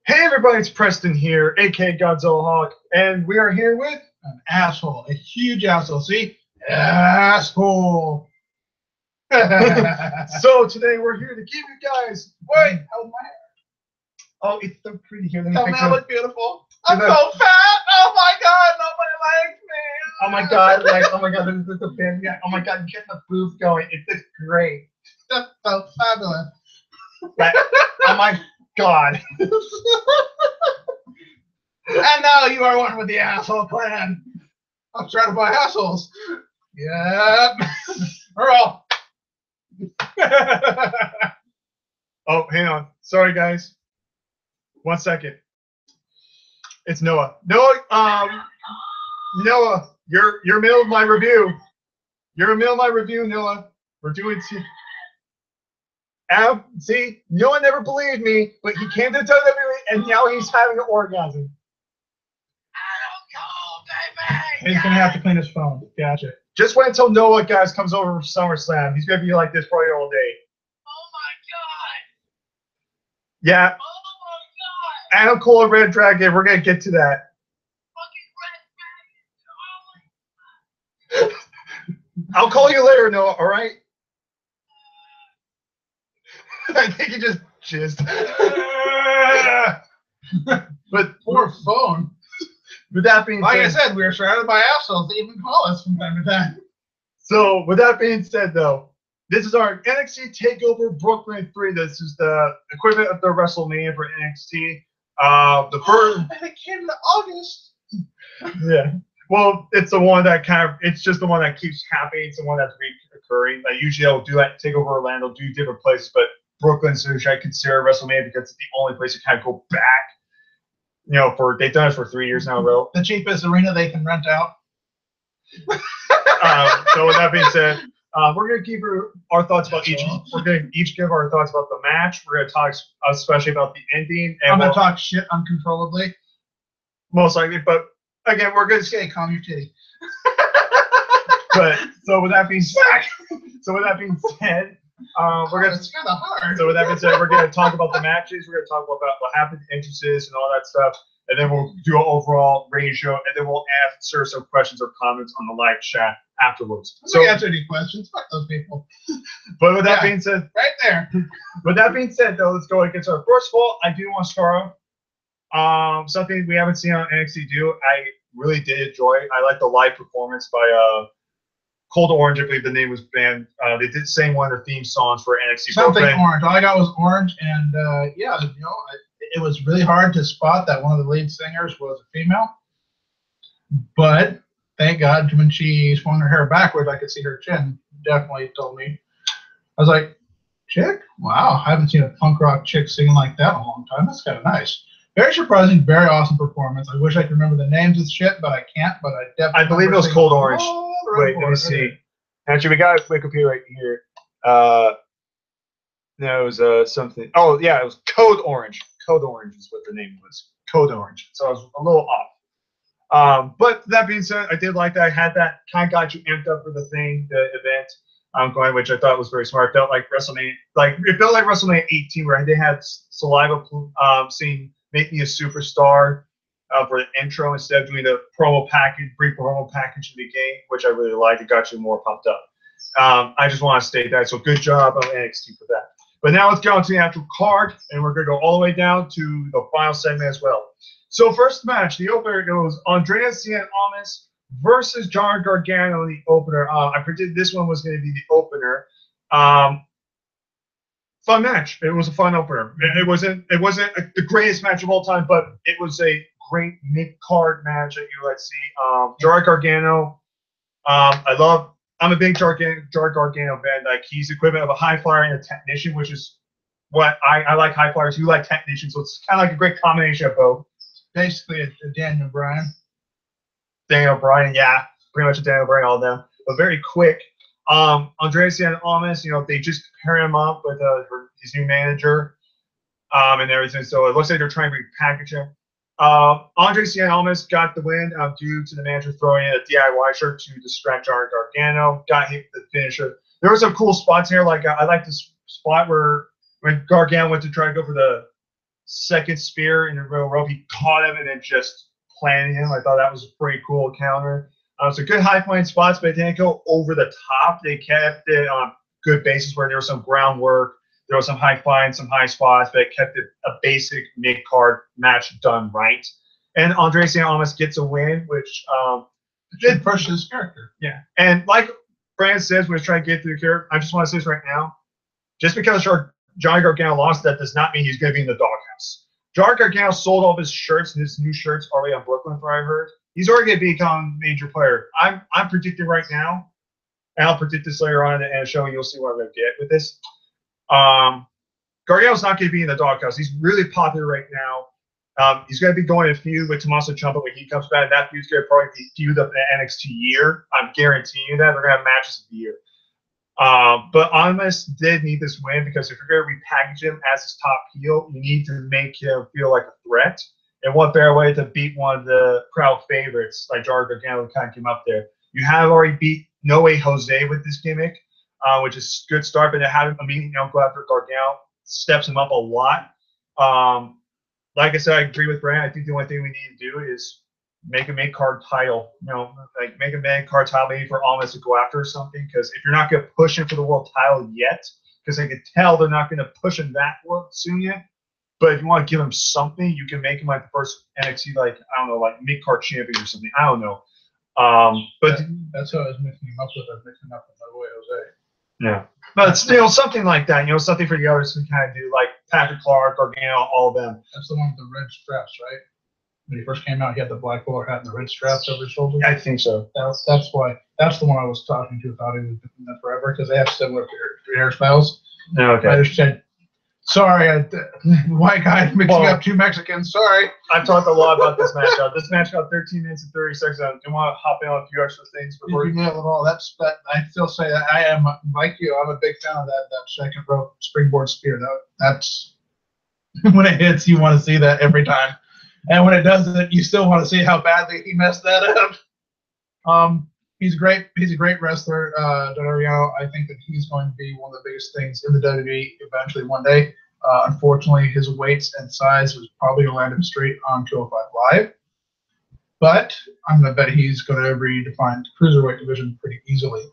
Hey everybody, it's Preston here, aka Godzilla Hawk, and we are here with An asshole, a huge asshole. See? Asshole. So today we're here to give you guys. Wait, how's my hair? Oh, it's so pretty here. Let me Don't fix I it. look beautiful? I'm so fat. Oh my god, nobody likes me. Oh my god, like, oh my god, this is the band. Yeah, oh my god, get the boobs going. It's great. That's so fabulous. Like, oh my god. And now you are one with the asshole clan. I'm surrounded by assholes. Yep. Earl. Oh, hang on. Sorry, guys. 1 second. It's Noah. Noah, you're middle of my review. You're in the middle of my review, Noah. We're doing. See, Noah never believed me, but he came to WWE, and now he's having an orgasm. He's gonna have to clean his phone. Gotcha. Just wait until Noah, guys, comes over for SummerSlam. He's gonna be like this probably all day. Oh my god! Yeah. Oh Adam Cole and ReDragon. We're gonna get to that. my god! I'll call you later, Noah. All right. I think he just jizzed. But Poor phone. with that being Like I said, said, we are surrounded by assholes. They even call us from time to time. so with that being said, though, this is our NXT Takeover Brooklyn 3. This is the equivalent of the WrestleMania for NXT. The first, And it came in August. yeah. Well, it's the one that it's just the one that keeps happening. It's the one that's reoccurring. Like usually, I'll do that Takeover Orlando, do different places, but Brooklyn's which I consider WrestleMania because it's the only place to kind of go back. You know, they've done it for 3 years now in a row. The cheapest arena they can rent out. So with that being said, we're gonna keep our thoughts about each. We're gonna each give our thoughts about the match. We're gonna talk especially about the ending, and I'm gonna talk shit uncontrollably. most likely. But again, we're gonna. Okay, calm your titty. But so with that being said, we're gonna. It's kind of hard. So with that being said, we're gonna talk about the matches. We're gonna talk about what happened, entrances, and all that stuff. And then we'll do an overall rating show, and then we'll answer some questions or comments on the live chat afterwards. I'm not answer any questions. Fuck those people. But with that being said, Right there. with that being said, though, let's go against our first of all. I do want to start off something we haven't seen on NXT do. I really did enjoy. I like the live performance by Cold Orange. I believe the name was banned. They did sing one of their theme songs for NXT. Something orange. All I got was orange, and yeah, you know, it was really hard to spot that one of the lead singers was a female. But thank God, when she swung her hair backwards, I could see her chin. Definitely told me. I was like, chick? Wow, I haven't seen a punk rock chick singing like that in a long time. That's kind of nice. Very surprising, very awesome performance. I wish I could remember the names of shit, but I can't. But I definitely. I believe it was Cold Orange. Wait, let me see. Actually, we got a Wikipedia right here. No, it was something. Oh, yeah, it was Code Orange. Code Orange is what the name was. Code Orange. So I was a little off. But that being said, I did like that. I had that kind of got you amped up for the event. Going, which I thought was very smart. It felt like WrestleMania, it felt like WrestleMania 18, where they had Saliva saying "Make me a superstar" for the intro instead of doing the brief promo package in the game, which I really liked. It got you more pumped up. I just want to state that. So good job on NXT for that. But now let's go into the actual card, and we're going to go all the way down to the final segment as well. So first match, the opener goes Andreas Cien Almas versus John Gargano in the opener. I predicted this one was going to be the opener. Fun match. It was a fun opener. It wasn't the greatest match of all time, but it was a great mid-card match that you like see. John Gargano. I'm a big John Gargano fan. Like he's the equivalent of a high flyer and a technician, which is what I like. High flyers. You like technicians, so it's kind of like a great combination of both. Basically, a Daniel Bryan. Daniel Bryan, yeah, pretty much a Daniel Bryan, all of them, but very quick. Andreas Cien Almas, you know, they just pair him up with his new manager and everything. So it looks like they're trying to repackage him. Andreas Cien Almas got the win due to the manager throwing in a DIY shirt to distract John Gargano. Got hit the finisher. There were some cool spots here. Like I like this spot where when Gargano went to try to go for the second spear in the real rope. He caught him and then just planted him. I thought that was a pretty cool counter. It's a good high flying spots, but it didn't go over the top. They kept it on good bases where there was some groundwork. There was some high flying, some high spots, but it kept it a basic mid-card match done right. And Andre St. Almas gets a win, which did push his character. Yeah. And like Brandon says, when he's trying to get through the character, I just want to say this right now. Just because Johnny Gargano lost, that does not mean he's going to be in the doghouse. Johnny Gargano sold all of his shirts, and his new shirts already on Brooklyn, from what I heard. He's already going to become a major player. I'm predicting right now, and I'll predict this later on in the show, and you'll see what I'm going to get with this. Gargano's not going to be in the doghouse. He's really popular right now. He's going to be going in a feud with Tommaso Ciampa when he comes back. That feud's going to probably be feud of the NXT year. I'm guaranteeing you that. They're going to have matches of the year. But Almas did need this win because if you're going to repackage him as his top heel, you need to make him feel like a threat. And what better way to beat one of the crowd favorites like Johnny Gargano kind of came up there. You have already beat No Way Jose with this gimmick, which is a good start, but to have him immediately go after Gargano steps him up a lot. Like I said, I agree with Brand. I think the only thing we need to do is make a mid-card title. Like make a mid-card title maybe for Almas to go after or something. Because if you're not going to push him for the world title yet, because I can tell they're not going to push him that soon yet. But if you want to give him something, you can make him like the first NXT, like I don't know, like mid-card champion or something. I don't know. But that's how I was mixing him up with. I was mixing him up with No Way Jose. Yeah. But still, something like that, something for the others to kind of do, like Patrick Clark, Gargano, all of them. That's the one with the red straps, right? When he first came out, he had the black bowler hat and the red straps over his shoulders. I think so. That's why. That's the one I was talking to. Thought he was doing that forever because they have similar hairstyles. Okay. I just said, sorry, white guy mixing up two Mexicans. Sorry. I've talked a lot about this match. This match got 13 minutes and 30 seconds. Do you want to hop in on a few extra things before you nail it all? That I still say that I am like you. I'm a big fan of that second rope springboard spear. That's when it hits, you want to see that every time, and when it doesn't, you still want to see how badly he messed that up. He's great. He's a great wrestler, Gargano. I think that he's going to be one of the biggest things in the WWE eventually one day. Unfortunately, his weights and size was probably going to land him straight on 205 Live. But I'm going to bet he's going to redefine the cruiserweight division pretty easily.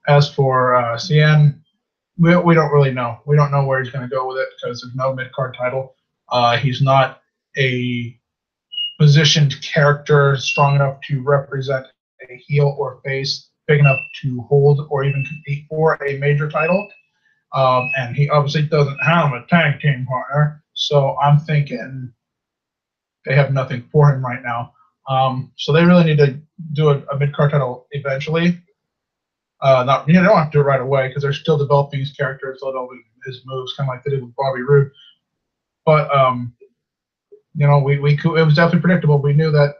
As for CN, we don't really know. We don't know where he's going to go with it because there's no mid-card title. He's not a positioned character strong enough to represent a heel or face big enough to hold or even compete for a major title. And he obviously doesn't have a tag team partner. So I'm thinking they have nothing for him right now. So they really need to do a mid-card title eventually. They don't have to do it right away because they're still developing his character, still developing his moves, kind of like they did with Bobby Roode. But it was definitely predictable. We knew that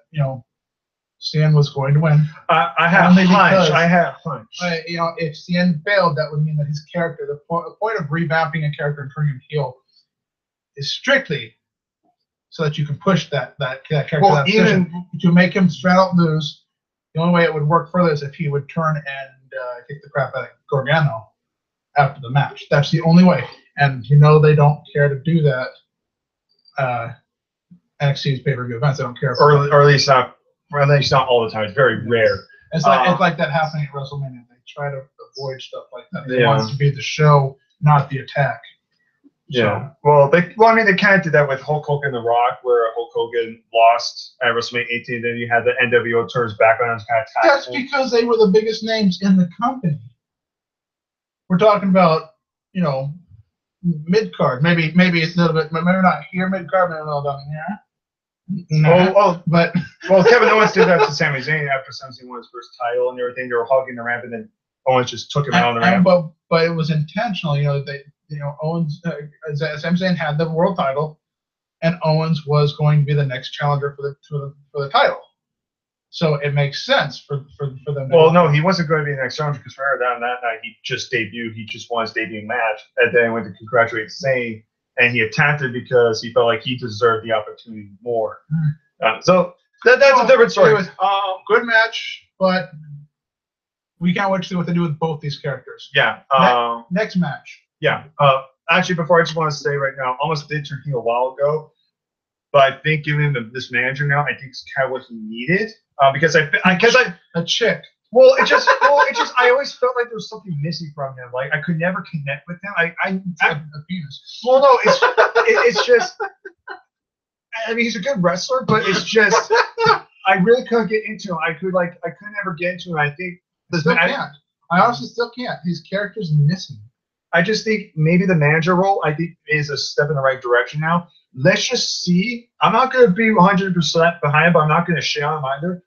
CN was going to win. I had a hunch. If CN failed, that would mean that his character, the point of revamping a character and turning him heel, is strictly so that you can push that character. Well, even to make him straight out lose, the only way it would work further is if he would turn and kick the crap out of Gargano after the match. That's the only way. And they don't care to do that. NXT's pay-per-view events, they don't care. Or at least not all the time. It's very rare. It's like that happening at WrestleMania. They try to avoid stuff like that. They want it to be the show, not the attack. Yeah. So, they kind of did that with Hulk Hogan and The Rock, where Hulk Hogan lost at WrestleMania 18. Then you had the NWO turns back on and kind of That's because they were the biggest names in the company. We're talking about, mid card. Maybe it's a little bit. Maybe not here mid card, maybe a little down here. But Kevin Owens did that to Sami Zayn after Sami Zayn won his first title and everything. They were hugging the ramp, and then Owens just took him out on the ramp. But it was intentional. Owens, Sami Zayn had the world title, and Owens was going to be the next challenger for the title. So it makes sense for them. Well, no, he wasn't going to be the next challenger because that night he just debuted. He just won his debuting match, and then went to congratulate Zayn. And he attacked it because he felt like he deserved the opportunity more. So that's a different story. Anyways, good match, but we can't wait to see what they do with both these characters. Yeah. Next match. Yeah. Actually, before I just want to say right now, almost did turn heel a while ago, but I think giving him this manager now, I think is kind of what he needed. Because a chick. Well, it just, I always felt like there was something missing from him. Like I could never connect with him. A penis. Well, no, it's just. I mean, he's a good wrestler, but it's just I really couldn't get into him. I couldn't ever get into him. I think I honestly still can't. His character's missing. I just think maybe the manager role is a step in the right direction now. Let's just see. I'm not going to be 100% behind him, but I'm not going to shit on him either.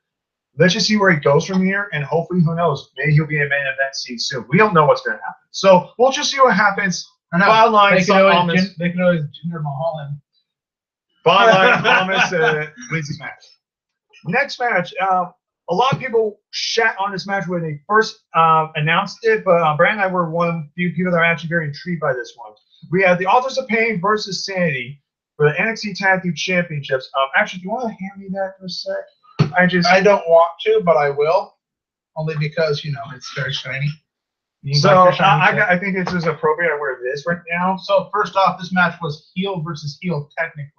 Let's just see where he goes from here, and hopefully, who knows? Maybe he'll be in a main event scene soon. We don't know what's going to happen, so we'll just see what happens. Bottom line, they can always Jinder Mahal him. Bottom line, promise wins this match. Next match, a lot of people shat on this match when they first announced it, but Brand and I were one of the few people that are actually very intrigued by this one. We have the Authors of Pain versus Sanity for the NXT Tag Team Championships. Actually, do you want to hand me that for a sec? I don't want to, but I will, only because it's very shiny. So I think it's as appropriate where it is right now. So first off, this match was heel versus heel technically.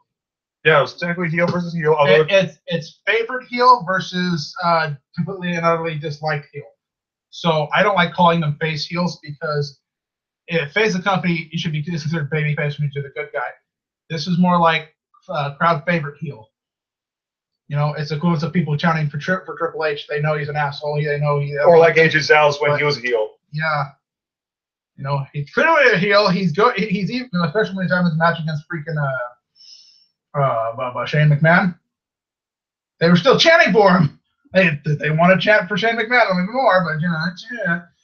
Yeah, it was technically heel versus heel. It's favorite heel versus completely and utterly disliked heel. So I don't like calling them face heels because if face the company, you should be considered baby face when you're the good guy. This is more like crowd favorite heel. It's the equivalent of people chanting for Triple H. They know he's an asshole. They know or like AJ Styles when he was a heel. Yeah. He's clearly a heel. He's good. He's even, especially when he's having his match against freaking Shane McMahon. They were still chanting for him. They want to chant for Shane McMahon a little more, but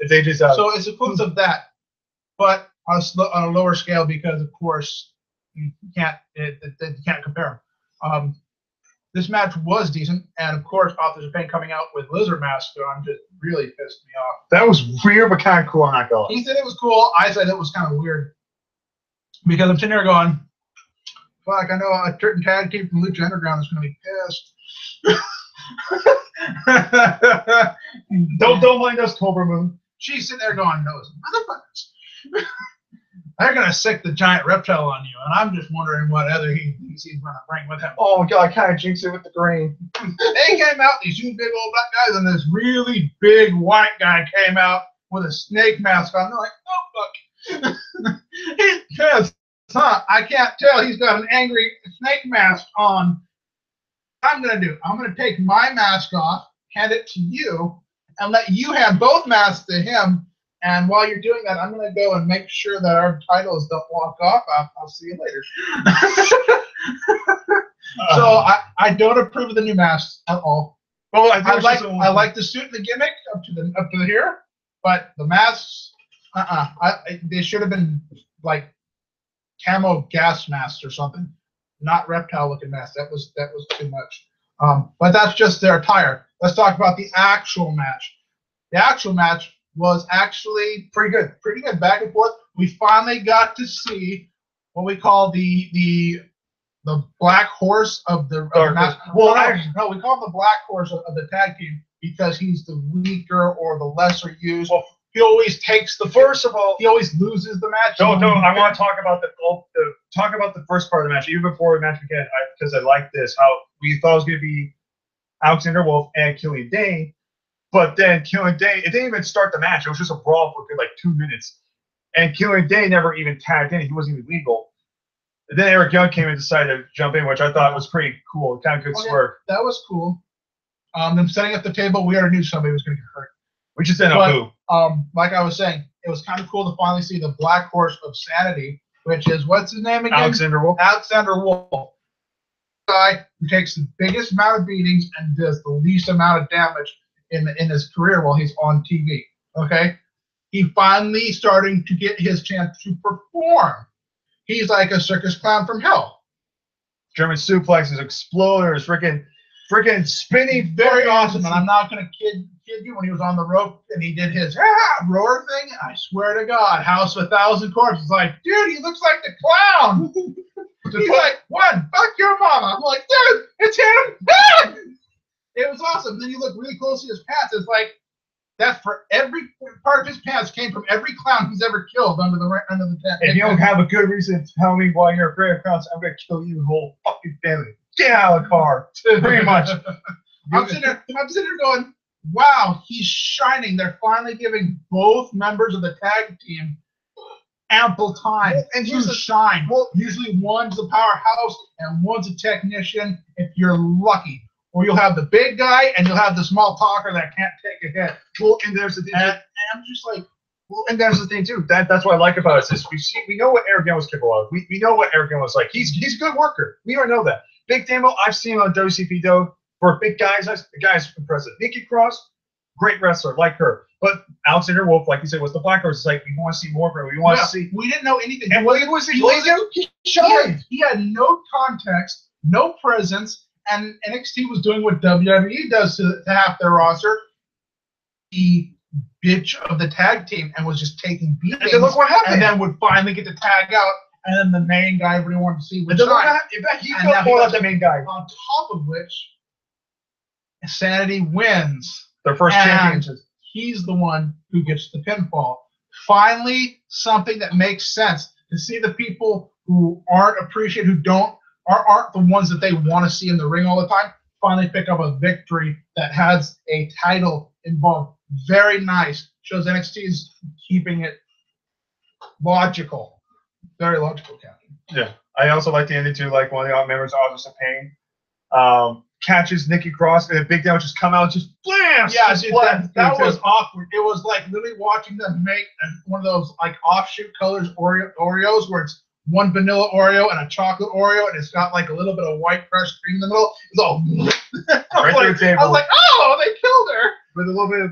it's AJ Styles. So it's equivalent of that, but on a lower scale because of course you can't compare them. This match was decent, and of course, Authors of Pain coming out with lizard masks on just really pissed me off. That was weird, but kind of cool. I'm not going. He said it was cool. I said it was kind of weird because I'm sitting there going, "Fuck! I know a certain tag team from Lucha Underground is going to be pissed." Don't mind us, Cobra Moon. She's sitting there going, "Those motherfuckers." They're going to sick the giant reptile on you, and I'm just wondering what other he's going to bring with him. Oh, my God, I kind of jinxed it with the green. They came out, these two big old black guys, and this really big white guy came out with a snake mask on. They're like, oh, fuck. He's pissed. I can't tell. He's got an angry snake mask on. What I'm going to take my mask off, hand it to you, and let you hand both masks to him. And while you're doing that, I'm going to go and make sure that our titles don't walk off. I'll see you later. So I don't approve of the new masks at all. Well, I like the suit and the gimmick up to here, but the masks, they should have been like camo gas masks or something, not reptile looking masks. That was too much. But that's just their attire. Let's talk about the actual match. The actual match was actually pretty good back and forth. We finally got to see what we call the black horse of the match. Well, no, we call him the black horse of the tag team because he's the weaker or the lesser used. Well, he always takes the he always loses the match. No, I want to talk about the first part of the match, even before the match began, because I like this. How we thought it was going to be Alexander Wolf and Killian Dane. But then Killian Dane, it didn't even start the match. It was just a brawl for like 2 minutes. And Killian Dane never even tagged in. He wasn't even legal. And then Eric Young came and decided to jump in, which I thought was pretty cool. Kind of good swerve. That was cool. Them setting up the table, we already knew somebody was going to get hurt. We just didn't know who. Like I was saying, it was kind of cool to finally see the black horse of sanity, which is, what's his name again? Alexander Wolf. Alexander Wolf. Guy who takes the biggest amount of beatings and does the least amount of damage in his career while he's on TV. Okay? He finally starting to get his chance to perform. He's like a circus clown from hell. German suplexes, exploders, freaking spinning. Very awesome. And I'm not going to kid you, when he was on the rope and he did his roar thing, I swear to God, House of 1,000 Corpses. Like, dude, he looks like the clown. He's like, one, fuck your mama. I'm like, dude, it's him. It was awesome. Then you look really closely at his pants. It's like, that's for every part of his pants came from every clown he's ever killed under the tent. If you don't have a good reason to tell me why you're afraid of clowns, I'm gonna kill you whole fucking family. Get out of the car. Pretty much. I'm sitting there going, wow, he's shining. They're finally giving both members of the tag team ample time to shine. Well, usually one's the powerhouse and one's a technician if you're lucky. Or you'll have the big guy and you'll have the small talker that can't take a hit. Well, and there's the thing. And I'm just like, well, and there's the thing too. That's what I like about it is we know what Eric Young was capable of. We know what Eric Young was like. He's a good worker. We already know that. Big Damo, I've seen him on WCPW. For big guys, the guy's impressive. Nikki Cross, great wrestler, like her. But Alexander Wolf, like you said, was the Black Horse. It's like we want to see more from him. We want to see. We didn't know anything. And what was he showing? He had no context, no presence, and NXT was doing what WWE does to half their roster. The bitch of the tag team and was just taking beatings. And then look what happened. And then would finally get to tag out. And then the main guy everyone wanted to see would shine. He felt more like the main guy. On top of which, Sanity wins. Their first championship. He's the one who gets the pinfall. Finally, something that makes sense. To see the people who aren't appreciated, who aren't the ones that they want to see in the ring all the time, finally pick up a victory that has a title involved. Very nice. Shows NXT is keeping it logical. Very logical, Captain. Yeah. I also like the ending too, like one of the members of Office of Pain catches Nikki Cross and a big damage just come out and just blam! Yeah, that was awkward. It was like literally watching them make one of those like offshoot colors Oreos where it's one vanilla Oreo and a chocolate Oreo and it's got like a little bit of white fresh cream in the middle. It's all right through the table. I was like, oh, they killed her. With a little bit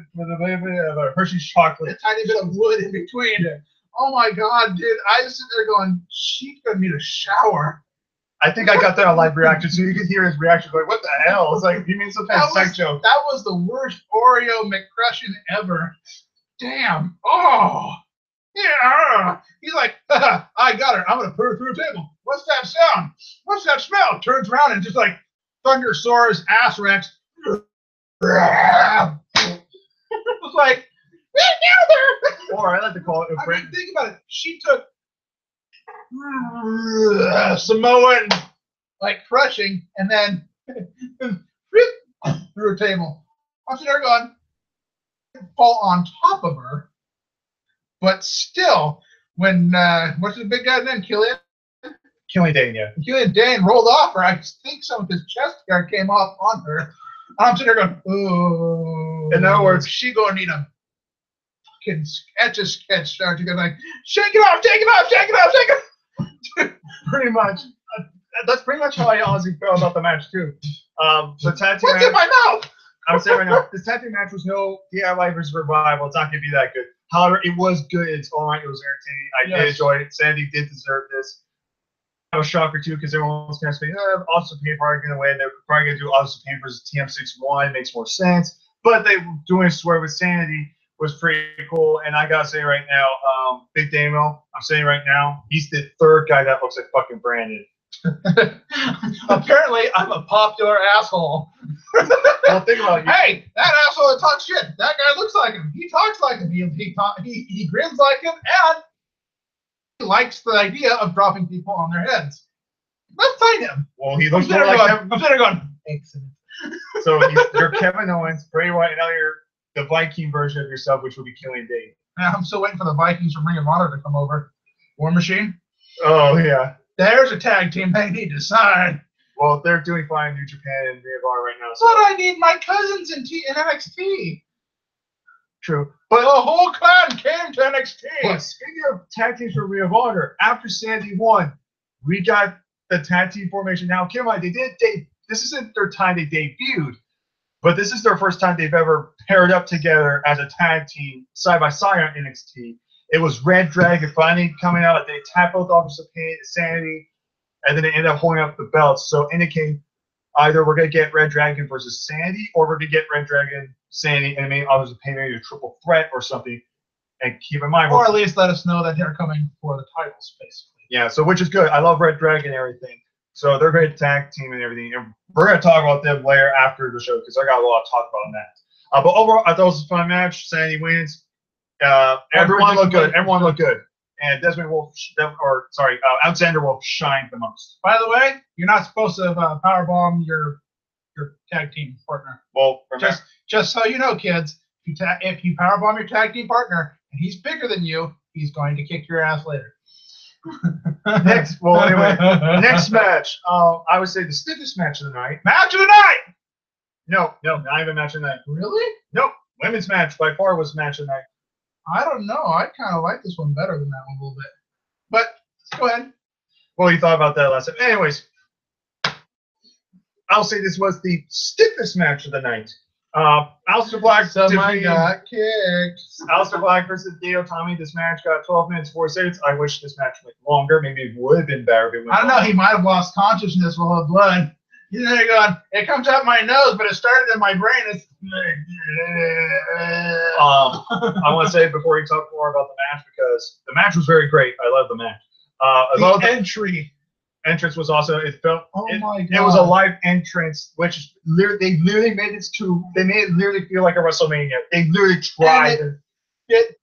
of a Hershey's chocolate. A tiny bit of wood in between it. Oh my god, dude. I just sit there going, she's gonna need a shower. I think I got that on live reaction, so you could hear his reaction going, what the hell? It's like, he means some kind of sex joke. That was the worst Oreo McCrushing ever. Damn. Oh. Yeah. He's like, I got her. I'm going to put her through a table. What's that sound? What's that smell? Turns around and just like Thunder Sora's ass wrench. It was like, or I like to call it. I mean, think about it. She took Samoan like crushing and then through a table. I'm sitting there going, fall on top of her, but still, when what's the big guy's name? Killian Dane, yeah. Killian Dane rolled off her. I think some of his chest hair came off on her. I'm sitting there going, ooh. In other words, she gonna need a fucking sketch. Start to go like, shake it off, take it off, shake it off, shake it off. Pretty much. That's pretty much how I honestly felt about the match too. The tag team What's match, in my mouth? I'm saying right now, this tag team match was no DIY versus Revival. It's not going to be that good. However, it was good. It's all right. It was entertaining. I did enjoy it. Sandy did deserve this. I was shocked too because everyone was kind of saying, Austin Payne probably going to win. They're probably going to do Austin Payne versus TM61. It makes more sense. But they were doing a swear with Sanity was pretty cool. And I got to say right now, Big Damo, I'm saying right now, he's the third guy that looks like fucking Brandon. Apparently, I'm a popular asshole. Well, think about it. Hey, that asshole that talks shit. That guy looks like him. He talks like him. He grins like him, and he likes the idea of dropping people on their heads. Let's fight him. Well, he looks more like him. I'm sitting there going, excellent. So you're Kevin Owens, Bray Wyatt, and now you're the Viking version of yourself, which will be Killian Dane. I'm still waiting for the Vikings from Ring of Honor to come over. War Machine? Oh, yeah. There's a tag team they need to sign. Well, they're doing fine in New Japan and Ring of Honor right now. So. But I need my cousins in NXT. True. But the whole clan came to NXT. But speaking of tag teams for Ring of Honor, after Sandy won, we got the tag team formation. Now, keep in mind, this isn't their time they debuted, but this is their first time they've ever paired up together as a tag team side by side on NXT. It was ReDragon finally coming out. They tackled Office of Pain, Sanity, and then they ended up holding up the belts. So indicating either we're going to get ReDragon versus Sandy, or we're going to get ReDragon, Sandy, and maybe Office of Pain, maybe a triple threat or something. And keep in mind, or at least let us know that they're coming for the titles, basically. Yeah, so which is good. I love ReDragon and everything. So they're a great tag team and everything. And we're going to talk about them later after the show because I got a lot to talk about on that. But overall, I thought it was a fun match. Sandy wins. Everyone looked good. Everyone looked good. And Desmond Wolf, Alexander Wolf shined the most. By the way, you're not supposed to powerbomb your tag team partner. Well, just so you know, kids, if you powerbomb your tag team partner and he's bigger than you, he's going to kick your ass later. Next match. I would say the stiffest match of the night. Match of the night. No, not even match of the night. Really? Nope. Women's match by far was match of the night. I don't know. I kind of like this one better than that one a little bit. But go ahead. Well, you thought about that last time. Anyways, I'll say this was the stiffest match of the night. Aleister Black. Somebody got kicked. Aleister Black versus Dio Tommy. This match got 12 minutes 4 seconds. I wish this match went longer. Maybe it would have been better if it went I don't know. He might have lost consciousness with all the blood. He's there going, it comes out my nose, but it started in my brain. It's I want to say before you talk more about the match, because the match was very great. I love the match. The entrance was also, it felt, my God. It was a live entrance, which they literally made it literally feel like a WrestleMania. They literally tried it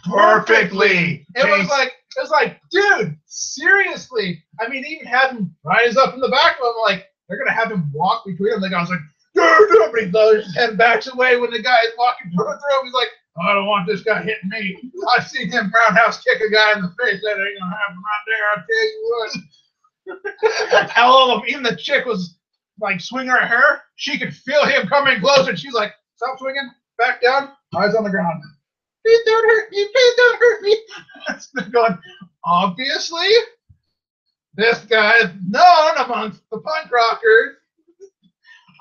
perfectly. It was like, dude, seriously. I mean, even have him rise up in the back of him, like, they're going to have him walk between them. The guy's like, dude, but he throws his head backs away when the guy is walking through him. He's like, I don't want this guy hitting me. I've seen him roundhouse kick a guy in the face. That ain't going to happen right there. I'll tell you what. Hell of them. Even the chick was like swinging her hair. She could feel him coming closer. And she's like, stop swinging. Back down. Eyes on the ground. Please don't hurt me. Please don't hurt me. That's going, obviously, this guy is known amongst the punk rockers.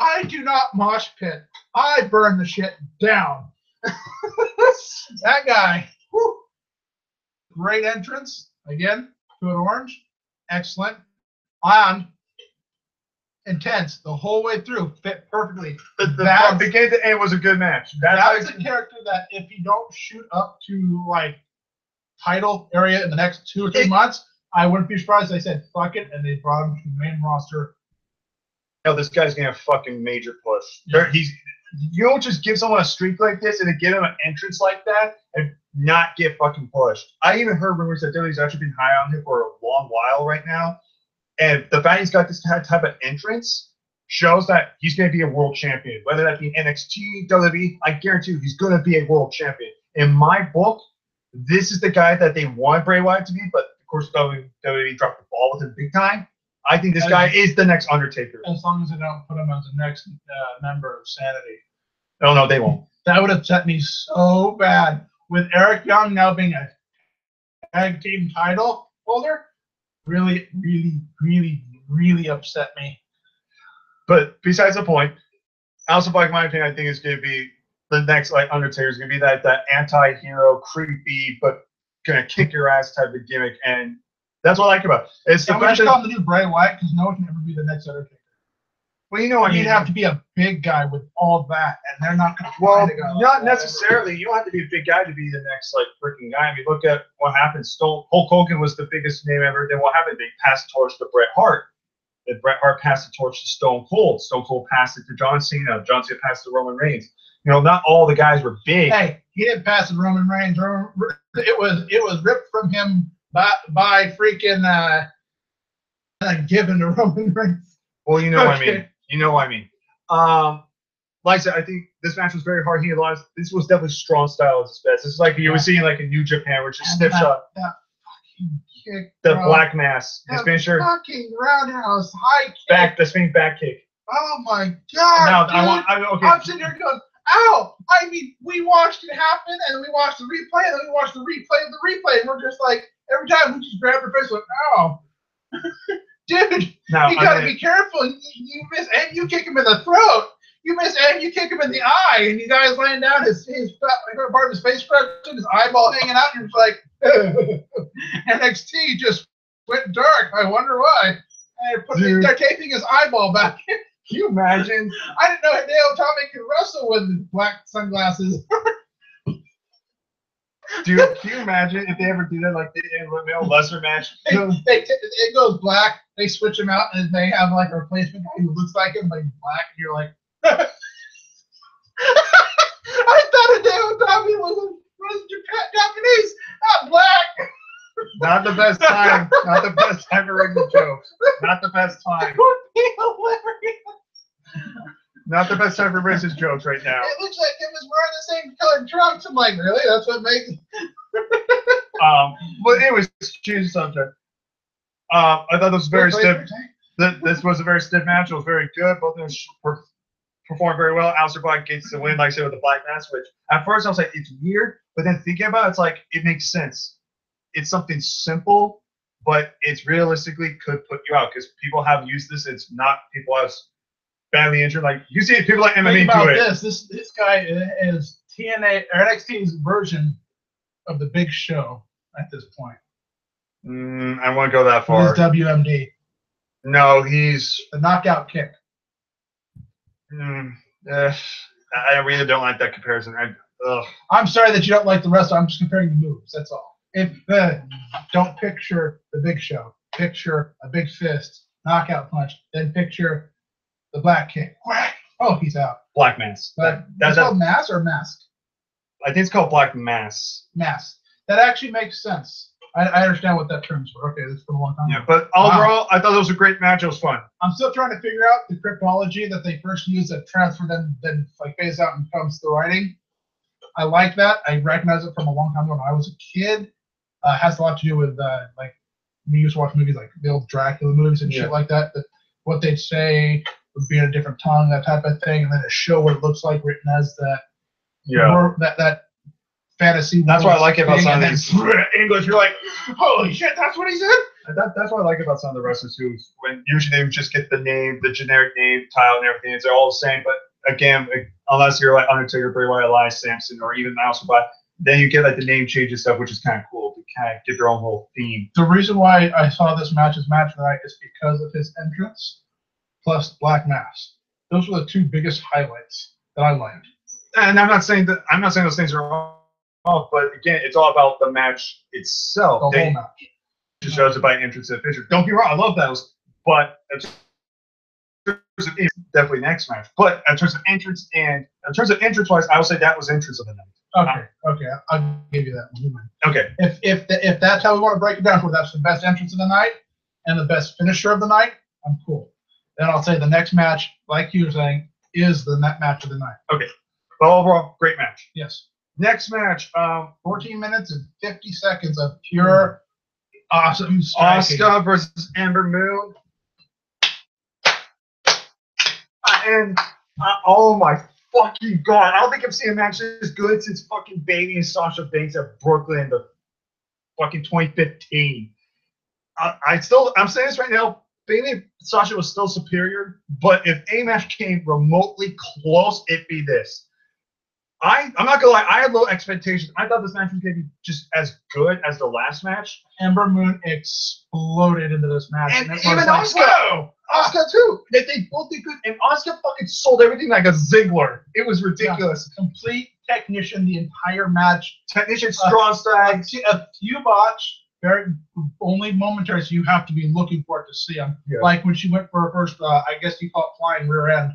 I do not mosh pit. I burn the shit down. That guy. Whew. Great entrance. Again, to an orange. Excellent. And intense the whole way through. Fit perfectly. From beginning to end was a good match. That's a character that if you don't shoot up to like title area in the next 2 or 3 months, I wouldn't be surprised if they said fuck it and they brought him to the main roster. No, this guy's getting a fucking major push. Yeah. You don't just give someone a streak like this and then give him an entrance like that and not get fucking pushed. I even heard rumors that WWE's actually been high on him for a long while right now. And the fact he's got this type of entrance shows that he's going to be a world champion. Whether that be NXT, WWE, I guarantee you he's going to be a world champion. In my book, this is the guy that they want Bray Wyatt to be, but of course WWE dropped the ball with him big time. I think this guy is the next Undertaker. As long as they don't put him as the next member of Sanity. No, they won't. That would upset me so bad. With Eric Young now being a tag team title holder, really, really, really, really upset me. But besides the point, Aleister Black, in my opinion, I think is going to be the next Undertaker. Is going to be that anti-hero, creepy, but going to kick your ass type of gimmick. And that's what I like about it. It's the fact that call him the new Bray Wyatt because no one can ever be the next Undertaker. Well, you know what I mean. You'd have to be a big guy with all that, and they're not going to. Well, not necessarily. You don't have to be a big guy to be the next freaking guy. I mean, look at what happened. Hulk Hogan was the biggest name ever. Then what happened? They passed the torch to Bret Hart. Then Bret Hart passed the torch to Stone Cold. Stone Cold passed it to John Cena. John Cena passed it to Roman Reigns. You know, not all the guys were big. Hey, he didn't pass it to Roman Reigns. It was ripped from him by freaking given to Roman Reigns. Well, you know what I mean. You know what I mean. Like I said, I think this match was very hard. This was definitely strong style at its best. It's like you were seeing like in New Japan, which is stiff shot. That fucking kick. The black mass. His finisher. Fucking roundhouse high kick. The spinning back kick. Oh my God. Now, I'm sitting here going, ow! I mean, we watched it happen, and we watched the replay, and then we watched the replay of the replay, and we're just like, every time we just grab our face, like, ow. Dude, now, you gotta be careful. You miss, and you kick him in the throat. You miss, and you kick him in the eye, and the guy's laying down, his part of his face crushed, his eyeball hanging out, and you're just like, NXT just went dark. I wonder why. And they're taping his eyeball back. Can you imagine? I didn't know Hideo Tommy could wrestle with black sunglasses. Dude, can you imagine if they ever do that, like in a male lesser match? It goes black, they switch him out, and they have like a replacement guy who looks like him, but he's black, and you're like, I thought Hideo Tommy was was Japanese, not black. Not the best time. Not the best time to ring the jokes. Not the best time. It would be hilarious. Not the best time for racist jokes right now. It looks like it was wearing the same colored trunks. I'm like, really? That's what makes it. But anyways, change the subject. I thought this was very stiff. This was a very stiff match. It was very good. Both of them performed very well. Aleister Black gets the win, like I said, with the black mask, which at first I was like, it's weird. But then thinking about it, it's like, it makes sense. It's something simple, but it's realistically could put you out because people have used this. It's not people as badly injured. Like you see people like MMA Think about do it. this guy is TNA or NXT's version of the Big Show at this point. I won't go that far. His WMD. No, he's The knockout kick. I really don't like that comparison. I'm sorry that you don't like the rest. I'm just comparing the moves. That's all. If don't picture the Big Show, picture a big fist, knockout punch, then picture the black kick. Whack! Oh, he's out. Black mask. That's called mask or mask? I think it's called black mask. Mask. That actually makes sense. I understand what that term's for. Okay, that's been a long time. Yeah, but overall, I thought it was a great match. It was fun. I'm still trying to figure out the cryptology that they first used that transfer then like phase out and comes to the writing. I like that. I recognize it from a long time ago when I was a kid. Has a lot to do with like we used to watch movies like the old Dracula movies and shit like that. That what they'd say would be in a different tongue, that type of thing, and then a show what it looks like written as that. Yeah. That fantasy. That's what I like about some of these English. You're like, holy shit, that's what he said. That's what I like about some of the wrestlers who, when usually they would just get the name, the generic name, title, and everything. They're all the same. But again, unless you're like Undertaker, Bray Wyatt, Elias Sampson, or even Aleister Black, then you get like the name changes stuff, which is kind of cool to kind of get their own whole theme. The reason why I saw this match as match of the night is because of his entrance plus Black Mask. Those were the two biggest highlights that I liked. And I'm not saying those things are wrong, but again, it's all about the match itself. The whole match. Just shows it by entrance and finisher. Don't get me wrong, I love those, but it's definitely next match. But in terms of entrance wise, I would say that was entrance of the night. Okay, I'll give you that one. Okay. If that's how we want to break it down, where that's the best entrance of the night and the best finisher of the night, I'm cool. Then I'll say the next match, like you were saying, is the match of the night. Okay. But overall, great match. Yes. Next match, 14 minutes and 50 seconds of pure awesome striking. Asuka versus Ember Moon. And oh my fucking god, I don't think I've seen a match this good since fucking Bayley and Sasha Banks at Brooklyn in the fucking 2015. I'm saying this right now. Bayley and Sasha was still superior, but if a match came remotely close, it'd be this. I'm not gonna lie, I had low expectations. I thought this match was gonna be just as good as the last match. Ember Moon exploded into this match. And even Asuka too. They both did good. And Asuka fucking sold everything like a Ziggler. It was ridiculous. Yeah, complete technician the entire match. Technician strong style. A few botch, very only momentary, so you have to be looking for it to see them. Yeah. Like when she went for her first, I guess you call it flying rear end.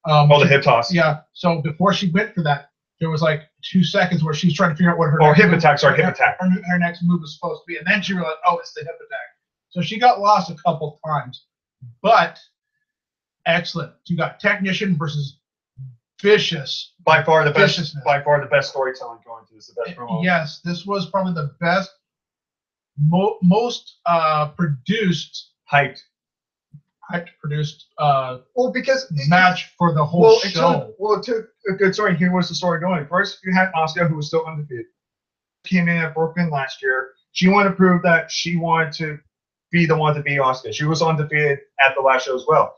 The hip toss. Yeah. So before she went for that, there was like 2 seconds where she's trying to figure out what her hip attack. Her next move was supposed to be, and then she realized, oh, it's the hip attack. So she got lost a couple times, but excellent. You got technician versus vicious. By far the best storytelling going to this. The best promo. Yes, this was probably the best, most produced, hyped produced. Because match for the whole show. It took a good story. Here was the story going. First, you had Asuka, who was still undefeated. Came in at Brooklyn last year. She wanted to prove that she wanted to be the one to beat Asuka. She was undefeated at the last show as well.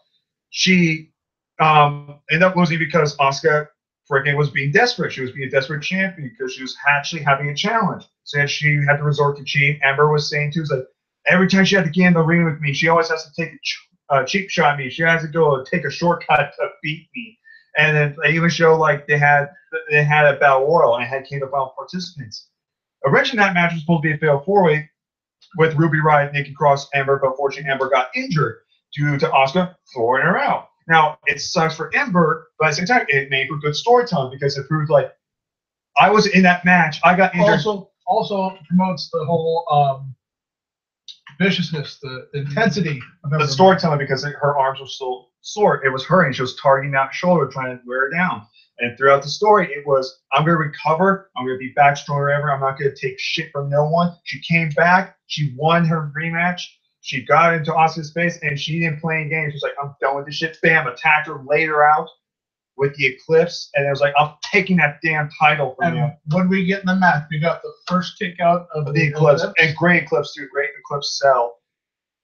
She ended up losing because Asuka freaking was being desperate. She was being a desperate champion because she was actually having a challenge. So she had to resort to cheat. Amber was saying too, like every time she had to get in the ring with me, she always has to take a cheap shot at me. She has to go take a shortcut to beat me. And then they even show like they had a battle royal and had King of Final participants. Originally, that match was supposed to be a fatal four-way with Ruby Riott, Nikki Cross, Ember, but unfortunately, Ember got injured due to Asuka throwing her out. Now, it sucks for Ember, but at the same time, it made for good storytelling because it proved like I was in that match. I got injured. Also promotes the whole viciousness, the intensity of The storytelling, because her arms were still sore. It was her, and she was targeting that shoulder, trying to wear her down. And throughout the story, it was, I'm going to recover. I'm going to be back stronger than ever. I'm not going to take shit from no one. She came back. She won her rematch. She got into Asuka's face, and she didn't play any games. She was like, I'm done with this shit. Bam, attacked her, laid her out with the Eclipse. And it was like, I'm taking that damn title from you. When we get in the match, we got the first kick out of The Eclipse. And great Eclipse, too. Great Eclipse sell.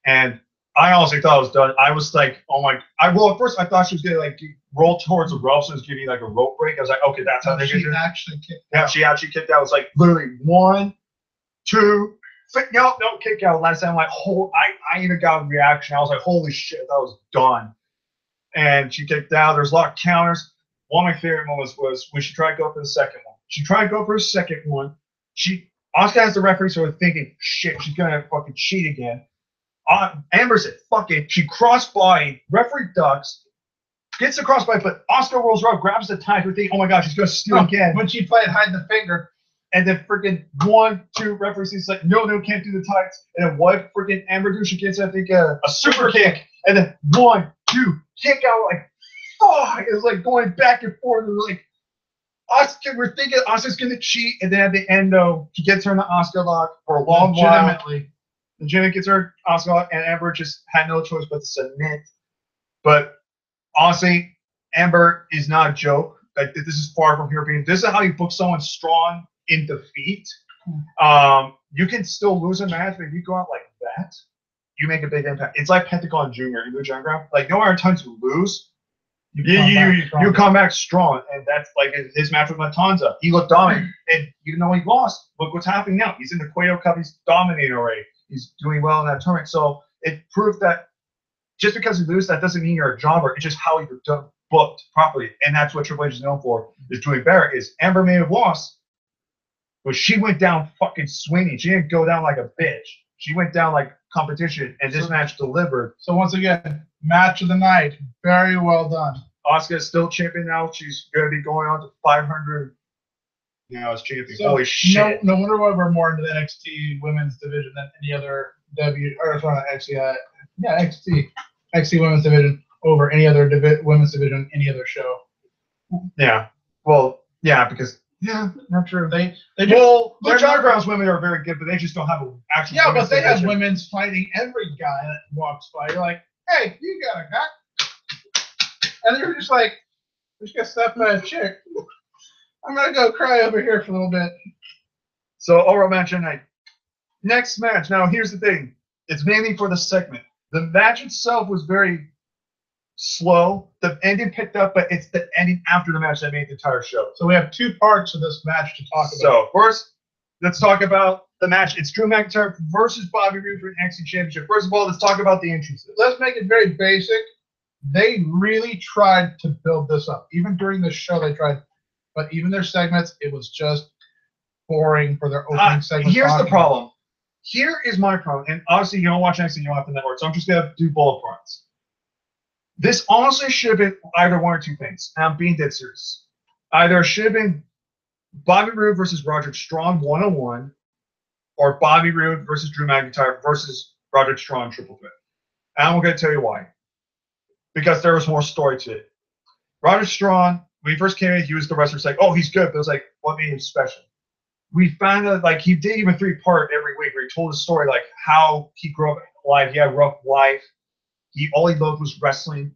And I honestly thought it was done. I was like, oh my. Well, at first I thought she was going to like roll towards the ropes and was giving like a rope break. I was like, okay, that's how they get it. Actually kicked out. Yeah, she actually kicked out. It was like literally 1, 2, no, kick out. Last time, I'm like, I even got a reaction. I was like, holy shit, that was done. And she kicked out. There's a lot of counters. One of my favorite moments was when she tried to go for the second one. She tried to go for the second one. Asuka has the referee sort of thinking, shit, she's going to fucking cheat again. Amber said, fuck it. She crossbody, referee ducks, gets the crossbody, but Asuka rolls up, grabs the tie, we're thinking, oh my gosh, she's going to steal again. When she played hide the finger. And then freaking 1, 2 referees is like, no, can't do the tights. And then what freaking Amber do? She gets, I think, a super kick. And then 1, 2, kick out, like, fuck. It was like going back and forth. It was like, Asuka, we're thinking Asuka's going to cheat. And then at the end, though, she gets her in the Asuka lock for a long while. Legitimately gets her Asuka lock, and Amber just had no choice but to submit. But honestly, Amber is not a joke. Like, this is far from her being. This is how you book someone strong in defeat. You can still lose a match, but if you go out like that, you make a big impact. It's like Pentagon Jr. in Lucha Underground. Like, no matter times you lose, you come back strong. And that's like his match with Matanza. He looked dominant. And even though he lost, look what's happening now. He's in the Cueto Cup. He's dominating already. He's doing well in that tournament. So it proved that just because you lose, that doesn't mean you're a jobber. It's just how you're booked properly. And that's what Triple H is known for, is doing better. Is Amber may have lost, but she went down fucking swinging. She didn't go down like a bitch. She went down like competition, and this match delivered. So once again, match of the night. Very well done. Asuka is still champion now. She's going to be going on to 500 as champion. So holy shit. No wonder why we're more into the NXT women's division than any other NXT women's division over any other women's division, any other show. Yeah. Well, yeah, because not true. They Lucha Underground's women are very good, but they just don't have an actual. Yeah, but they have women's fighting every guy that walks by. You're like, hey, you got a guy, and they're just like, just got stuffed by a chick. I'm gonna go cry over here for a little bit. So overall match tonight. Next match. Now here's the thing. It's mainly for the segment. The match itself was very slow. The ending picked up, but it's the ending after the match that made the entire show. So we have 2 parts of this match to talk about. So first, let's talk about the match. It's Drew McIntyre versus Bobby Roode for the NXT Championship. First of all, let's talk about the entrances. Let's make it very basic. They really tried to build this up. Even during the show, they tried. But even their segments, it was just boring for their opening segments. Here's the problem. Here is my problem. And obviously, you don't watch NXT, you don't have the network. So I'm just going to do bullet points. This honestly should have been either one or two things. And I'm being dead serious. Either it should have been Bobby Roode versus Roderick Strong 101, or Bobby Roode versus Drew McIntyre versus Roderick Strong triple threat. And I'm going to tell you why. Because there was more story to it. Roderick Strong, when he first came in, he was the wrestler. It's like, oh, he's good. But it was like, what made him special? We found out, like, he did even 3-part every week where he told his story, like, how he grew up life. He had a rough life. All he loved was wrestling.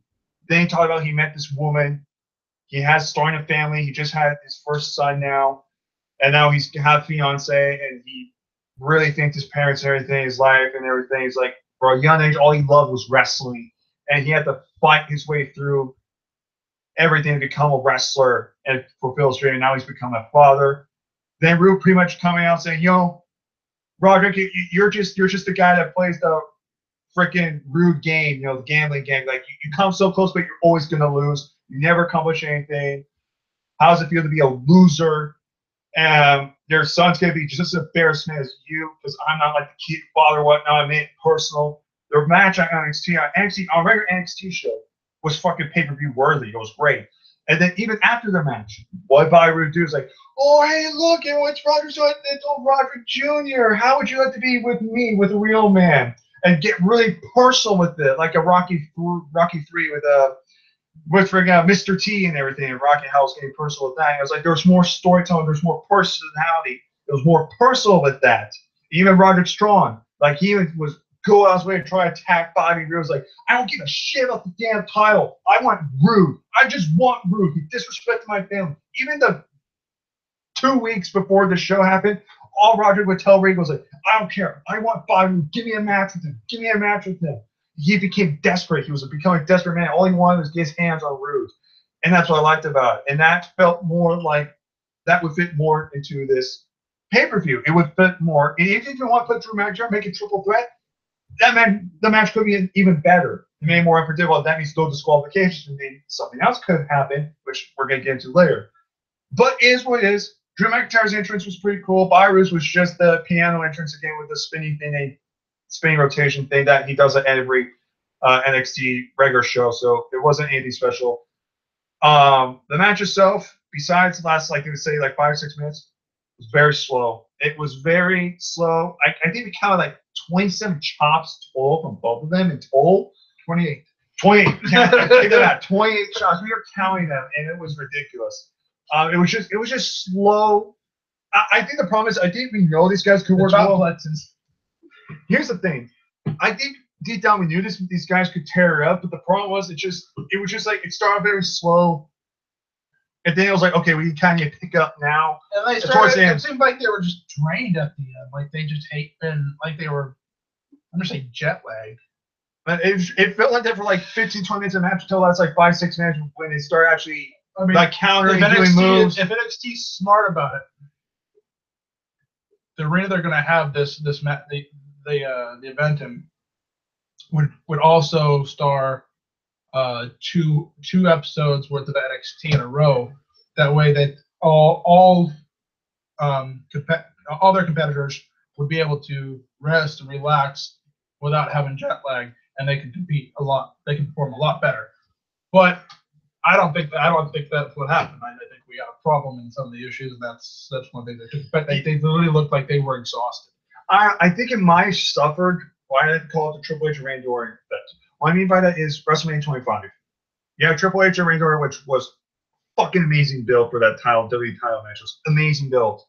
Then he talked about he met this woman. He has starting a family. He just had his first son now. And now he's had a fiance, and he really thanked his parents and everything, his life and everything. He's like, for a young age, all he loved was wrestling. And he had to fight his way through everything to become a wrestler and fulfill his dream. And now he's become a father. Then Roode pretty much coming out saying, yo, Roderick, you're just the guy that plays the freaking Roode game, the gambling game. Like, you come so close, but you're always going to lose. You never accomplish anything. How does it feel to be a loser? Their son's going to be just as embarrassment as you, because I'm not like the kid father, whatnot. I made it personal. Their match on NXT, on a regular NXT show, was fucking pay-per-view worthy. It was great. And then even after the match, what Bobby Roode do is like, oh, hey, look, and what's Roderick doing? It's old Roderick Jr. How would you like to be with me, with a real man? And get really personal with it, like a Rocky 3 with Mr. T and everything, and Rocky House getting personal with that. And it was like there was more storytelling, there's more personality. It was more personal with that. Even Roderick Strong, like he even was go out his way to try to attack Bobby Roode. Was like, I don't give a shit about the damn title. I want Roode. I just want Roode. He disrespected my family. Even the 2 weeks before the show happened, all Roderick would tell Regal was like, I don't care. I want Bobby Roode. Give me a match with him. Give me a match with him. He became desperate. He was becoming a desperate man. All he wanted was to get his hands on Roode. And that's what I liked about it. And that felt more like that would fit more into this pay-per-view. It would fit more. And if you want to put Drew McIntyre, make it triple threat, that meant the match could be even better. It made it more unpredictable. That means no disqualifications. And then something else could happen, which we're going to get into later. But it is what it is. Drew McIntyre's entrance was pretty cool. Byros was just the piano entrance again with the spinning rotation thing that he does at every NXT regular show. So it wasn't anything special. The match itself, besides the last, like they would say, like 5 or 6 minutes, was very slow. It was very slow. I think we counted like 27 chops total from both of them in total. 28. 28. Take that out. 28 shots. We were counting them, and it was ridiculous. It was just slow. I think the problem is I think we know these guys could work well. Here's the thing. I think deep down we knew these guys could tear it up, but the problem was it was just like it started very slow. And then it was like, okay, we kind of pick up now. And it seemed like they were just drained at the end. Like they just like they were, I'm going to say jet lagged. But it felt like that for like 15, 20 minutes of match until that's like 5, 6 minutes when they start actually like countering, doing moves. If NXT's smart about it, the arena they're going to have the event in would also star two episodes worth of NXT in a row. That way, that all their competitors would be able to rest and relax without having jet lag, and they can compete a lot. They can perform a lot better. But I don't think that's what happened. I think we got a problem in some of the issues, and that's one thing that took effect. They really looked like they were exhausted. I think it might have suffered. Why did I call it the Triple H Randy Orton effect? What I mean by that is WrestleMania 25. You have Triple H and Randy Orton, which was fucking amazing build for that WWE title match. It was amazing build.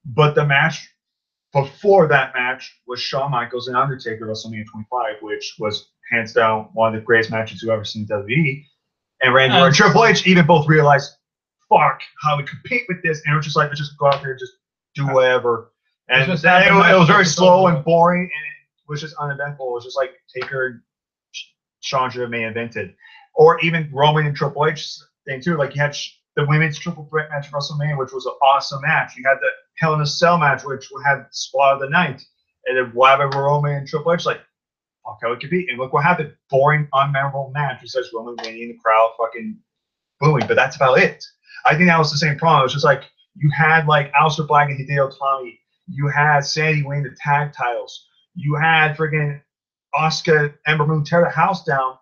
But the match before that match was Shawn Michaels and Undertaker WrestleMania 25, which was hands down one of the greatest matches you've ever seen in WWE. And Randy Orton and Triple H even both realized, fuck, how we compete with this. And it was just like, let's just go out there and just do whatever. And it was very slow and boring, and it was just uneventful. It was just like Taker and Shawn should have main evented. Or even Roman and Triple H thing too. Like you had the women's triple threat match at WrestleMania, which was an awesome match. You had the Hell in a Cell match, which had spot of the night. And then whatever Roman and Triple H, like, fuck how it could be. And look what happened. Boring, unmemorable match. Besides Roman winning, the crowd fucking booing. But that's about it. I think that was the same problem. It was just like you had like Aleister Black and Hideo Itami. You had Sandy winning the tag titles. You had friggin' Asuka, Ember Moon tear the house down.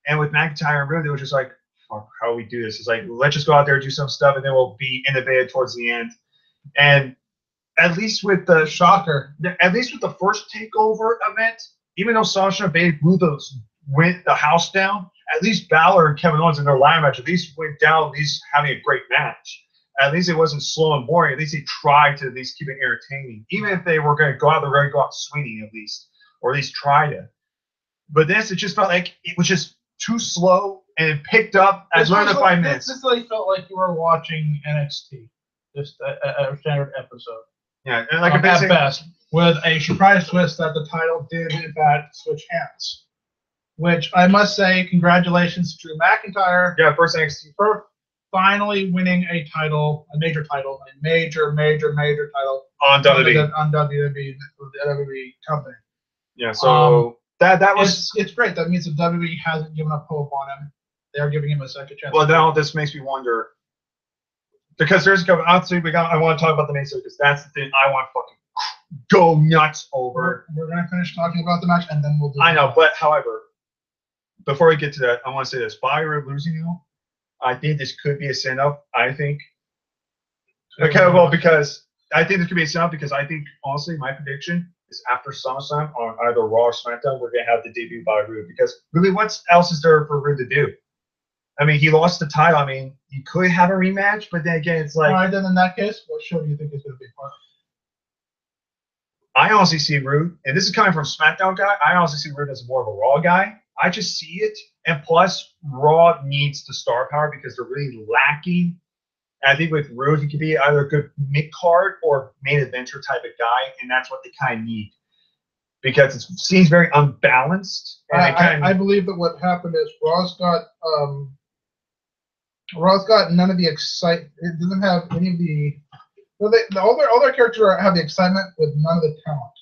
And with McIntyre and Roode, it was just like, fuck, how do we do this? It's like, let's just go out there and do some stuff, and then we'll be innovative towards the end. And at least with the first Takeover event, even though Sasha and Bayley went the house down, at least Balor and Kevin Owens in their line match at least went down, at least having a great match. At least it wasn't slow and boring. At least they tried to at least keep it entertaining. Even if they were going to go out, they were going to go out swinging at least, or at least try to. But this, it just felt like it was just too slow, and it picked up at less than 5 minutes. This really felt like you were watching NXT, just a standard episode. Yeah, and like at best, with a surprise twist that the title did in fact switch hands. Which I must say, congratulations to Drew McIntyre. Yeah, first NXT for finally winning a title, a major title title on WWE. On WWE, the WWE company. Yeah, so that was it's great. That means that WWE hasn't given up hope on him. They are giving him a second chance. Well, now this makes me wonder, because there's a couple. Obviously, I want to talk about the main because that's the thing I want to fucking go nuts over. We're gonna finish talking about the match, and then we'll do. I know, but however, before we get to that, I want to say this: Bobby Roode losing I think this could be a send-up. I think. Okay, well, because I think this could be a send-up because I think, honestly, my prediction is after SummerSlam on either Raw or SmackDown, we're going to have the debut by Rude. Because really, what else is there for Rude to do? I mean, he lost the title. I mean, he could have a rematch, but then again, it's like. All right, then in that case, what show do you think is going to be part of? I honestly see Rude, and this is coming from SmackDown guy. I honestly see Rude as more of a Raw guy. I just see it, and plus, Raw needs the star power because they're really lacking. And I think with Rude, he could be either a good mid-card or main adventure type of guy, and that's what they kind of need because it seems very unbalanced. And I believe that what happened is Raw's got none of the excitement. It doesn't have any of the. Well, all their characters have the excitement with none of the talent.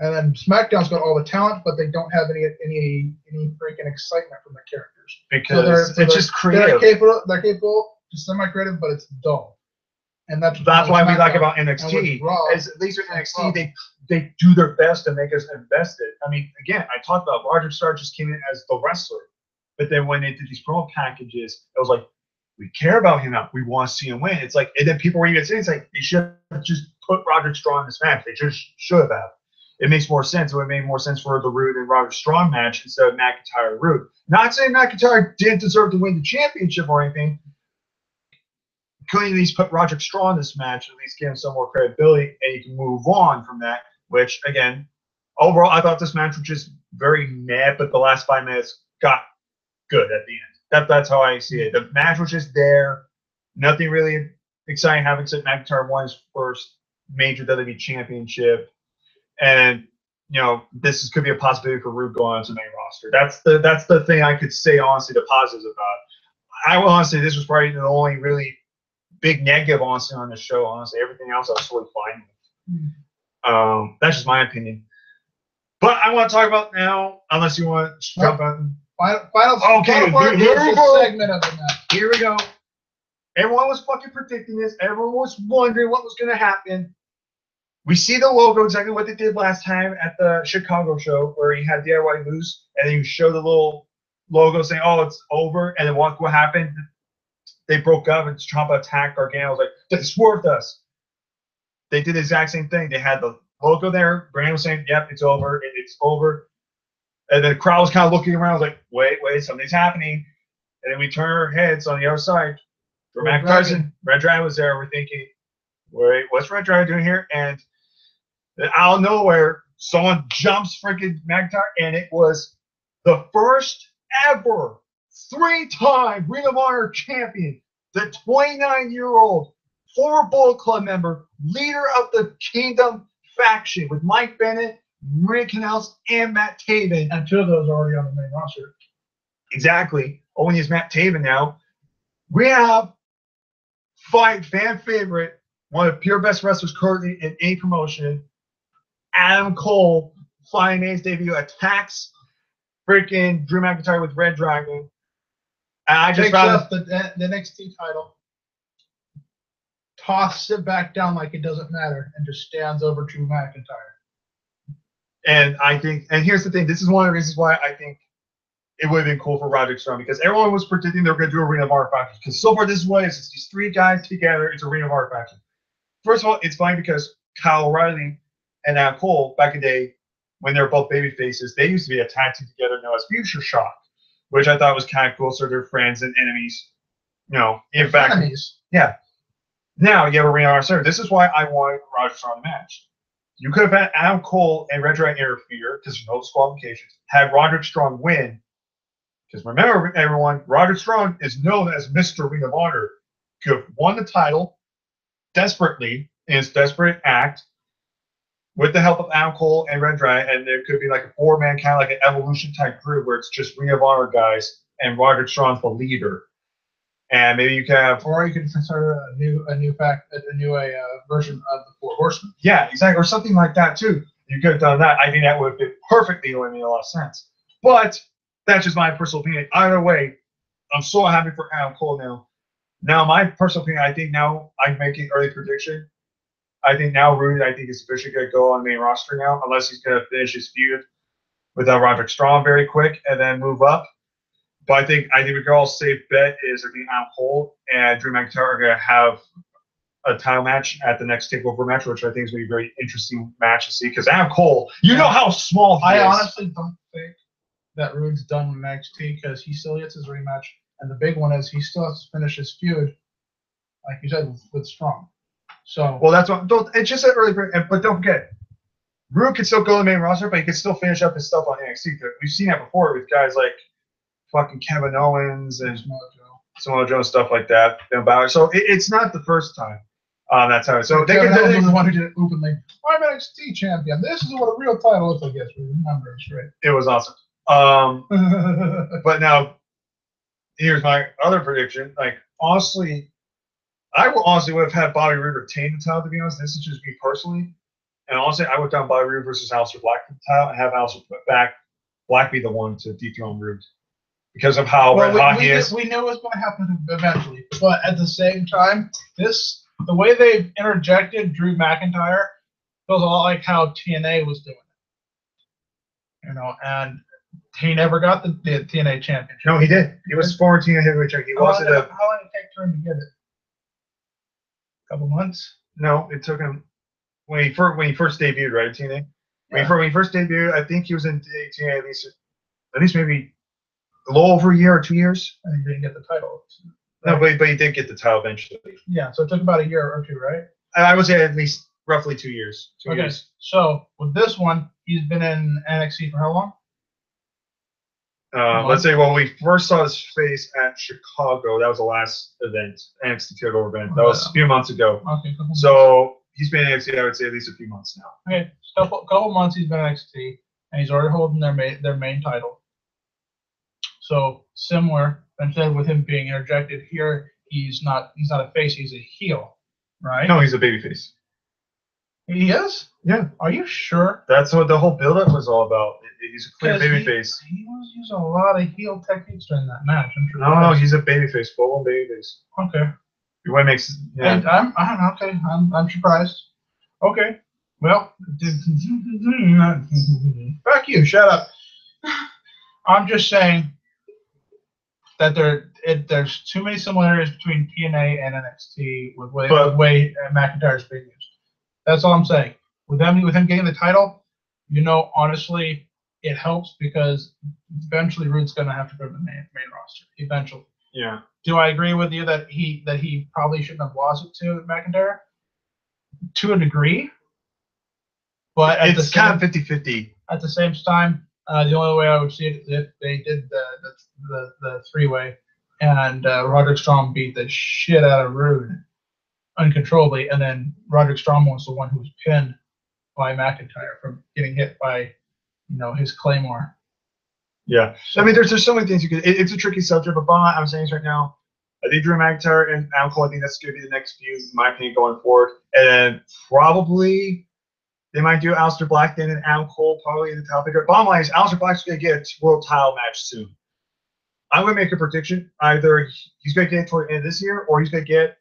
And then SmackDown's got all the talent, but they don't have any freaking excitement from the characters. Because it's just creative. They're capable, just semi-creative, but it's dull. And that's why we like about NXT. Is at least with NXT, they do their best to make us invested. I mean, again, I talked about Roger Starr just came in as the wrestler, but then when they did these promo packages, it was like, we care about him now. We want to see him win. It's like, and then people were even saying, it's like, they should have just put Roderick Strong in this match. They just should have. It makes more sense. It would make more sense for the Rude and Roderick Strong match instead of McIntyre Rude. Not saying McIntyre didn't deserve to win the championship or anything. Couldn't at least put Roderick Strong in this match, at least give him some more credibility, and you can move on from that, which, again, overall, I thought this match was just very meh, but the last 5 minutes got good at the end. That's how I see it. The match was just there. Nothing really exciting happened except McIntyre won his first major WWE championship. And, you know, this could be a possibility for Rude going on to the main roster. That's the thing I could say, honestly, the positives about. I will honestly, this was probably the only really big negative, honestly, on the show. Honestly, everything else I was totally fine with. That's just my opinion. But I want to talk about now, unless you want to jump on. Final part here we go. Segment of the match. Here we go. Everyone was fucking predicting this. Everyone was wondering what was going to happen. We see the logo, exactly what they did last time at the Chicago show, where you had DIY lose, and then you show the little logo saying, oh, it's over. And then what happened? They broke up, and Ciampa attacked Gargano. I was like, they swerved us. They did the exact same thing. They had the logo there. Brandon was saying, yep, it's over. It's over. And the crowd was kind of looking around. I was like, wait, something's happening. And then we turn our heads on the other side. ReDragon was there. We're thinking, wait, what's ReDragon doing here? And out of nowhere, someone jumps freaking McIntyre, and it was the first ever 3-time Ring of Honor champion, the 29-year-old former Bullet Club member, leader of the Kingdom faction with Mike Bennett, Maria Kanellis, and Matt Taven. And 2 of those are already on the main roster. Exactly. Only is Matt Taven now. We have fan favorite, one of the pure best wrestlers currently in any promotion, Adam Cole, flying his debut, attacks freaking Drew McIntyre with ReDragon. And I just found up the NXT title, tosses it back down like it doesn't matter, and just stands over Drew McIntyre. And I think, and here's the thing, this is one of the reasons why I think it would have been cool for Roderick Strong, because everyone was predicting they were going to do a Ring of Honor faction. Because so far, this is what it is. It's these 3 guys together. It's a Ring of Honor faction. First of all, it's funny because Kyle O'Reilly and Adam Cole, back in the day, when they were both baby faces, they used to be a tag team together known as Future Shock, which I thought was kind of cool. So they're friends and enemies. You know, in fact, enemies. Yeah. Now you have a Ring of Honor center. This is why I wanted Roderick Strong in the match. You could have had Adam Cole and ReDragon interfere because there's no disqualifications. Had Roderick Strong win. Because remember, everyone, Roderick Strong is known as Mr. Ring of Honor. Could have won the title desperately in his desperate act with the help of Adam Cole and ReDragon, and there could be like a 4-man kind of like an evolution type group where it's just Ring of Honor guys and Roderick Strong's the leader. And maybe you can have, or you could start a new version of the 4 Horsemen. Yeah, exactly, or something like that too. You could have done that. I think that would have been perfectly. It would have made a lot of sense. But that's just my personal opinion. Either way, I'm so happy for Adam Cole now. Now, my personal opinion, I think now I'm making early prediction. I think now Rude, I think, is officially going to go on the main roster now, unless he's going to finish his feud with Roderick Strong very quick and then move up. But I think we can all safe bet is I think Adam Cole and Drew McIntyre are going to have a title match at the next Takeover match, which I think is going to be a very interesting match to see. Because Adam Cole, you know how small he is. I honestly don't think that Rude's done with NXT because he still gets his rematch, and the big one is he still has to finish his feud, like you said, with Strong. So well, that's what. It's just an early break, but don't forget, Rude can still go to the main roster, but he can still finish up his stuff on NXT. We've seen that before with guys like fucking Kevin Owens and Samoa Joe, stuff like that. So it's not the first time. That's how. So Kevin Owens was the one who did it openly. I'm NXT champion. This is what a real title looks like. Yes, we remember it's right. It was awesome. But now, here's my other prediction. Like, honestly, I would have had Bobby Roode retain the title, to be honest. This is just me personally. And honestly, I would have done Bobby Roode versus Aleister Black for the title and have Aleister Black be the one to dethrone Roode. Because of how hot he is. We knew it was going to happen eventually. But at the same time, the way they've interjected Drew McIntyre feels a lot like how TNA was doing it. And he never got the TNA championship. No, he did. He was former TNA heavyweight champion. How long did it take for him to get it? A couple months? No, it took him when he first debuted, right? TNA. Yeah. When he first debuted, I think he was in TNA at least maybe a little over a year or 2 years. And he didn't get the title. No, but he did get the title eventually. Yeah, so it took about a year or two, right? I would say at least roughly 2 years. 2 years. So with this one, he's been in NXT for how long? Let's say when we first saw his face at Chicago, that was the last event, NXT Takeover event. That was a few months ago. Okay. So he's been in NXT, I would say, at least a few months now. Okay, couple months he's been in NXT, and he's already holding their main title. So similar, instead with him being interjected here, he's not a face, he's a heel, right? No, he's a babyface. He is? Yeah. Are you sure? That's what the whole build-up was all about. He's a clear babyface. He was using a lot of heel techniques during that match. I'm sure. No, he's a babyface, full-on babyface. Okay. What makes? Yeah. I'm surprised. Okay. Well, fuck you. Shut up. I'm just saying that there's too many similarities between TNA and NXT with the way McIntyre's being used. That's all I'm saying. With him getting the title, honestly, it helps because eventually Roode's going to have to go to the main roster. Eventually. Yeah. Do I agree with you that he probably shouldn't have lost it to McIntyre? To a degree. But it's kind of 50-50. At the same time, the only way I would see it is if they did the three-way and Roderick Strong beat the shit out of Roode uncontrollably, and then Roderick Strong was the one who was pinned by McIntyre from getting hit by, his Claymore. Yeah. I mean, there's so many things you could. It's a tricky subject, but I'm saying this right now. I think Drew McIntyre and Adam Cole, I think that's going to be the next feud, in my opinion, going forward. And then probably they might do Aleister Black then and Adam Cole probably in the top picker. Bottom line is Aleister Black's going to get a world title match soon. I'm going to make a prediction. Either he's going to get it toward the end of this year or he's going to get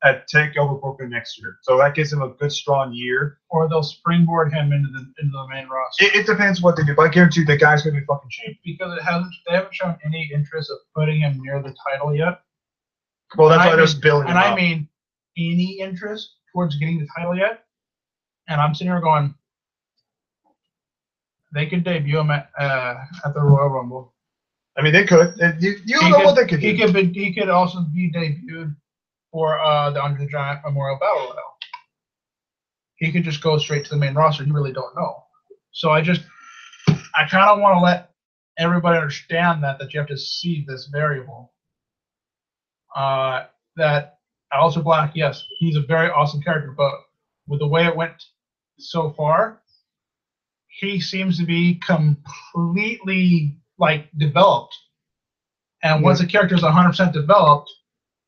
at Takeover Brooklyn next year. So that gives him a good, strong year. Or they'll springboard him into the main roster. It depends what they do, but I guarantee you the guy's going to be fucking champion. Because they haven't shown any interest of putting him near the title yet. Well, that's why they're just building him up. And I mean any interest towards getting the title yet. And I'm sitting here going, they could debut him at the Royal Rumble. I mean, they could. You don't know what they could do. He could also be debuted for the Under the Giant Memorial Battle Royal. He could just go straight to the main roster. You really don't know. So I kind of want to let everybody understand that you have to see this variable. That Aleister Black, yes, he's a very awesome character, but with the way it went so far, he seems to be completely developed. And once a character is 100% developed,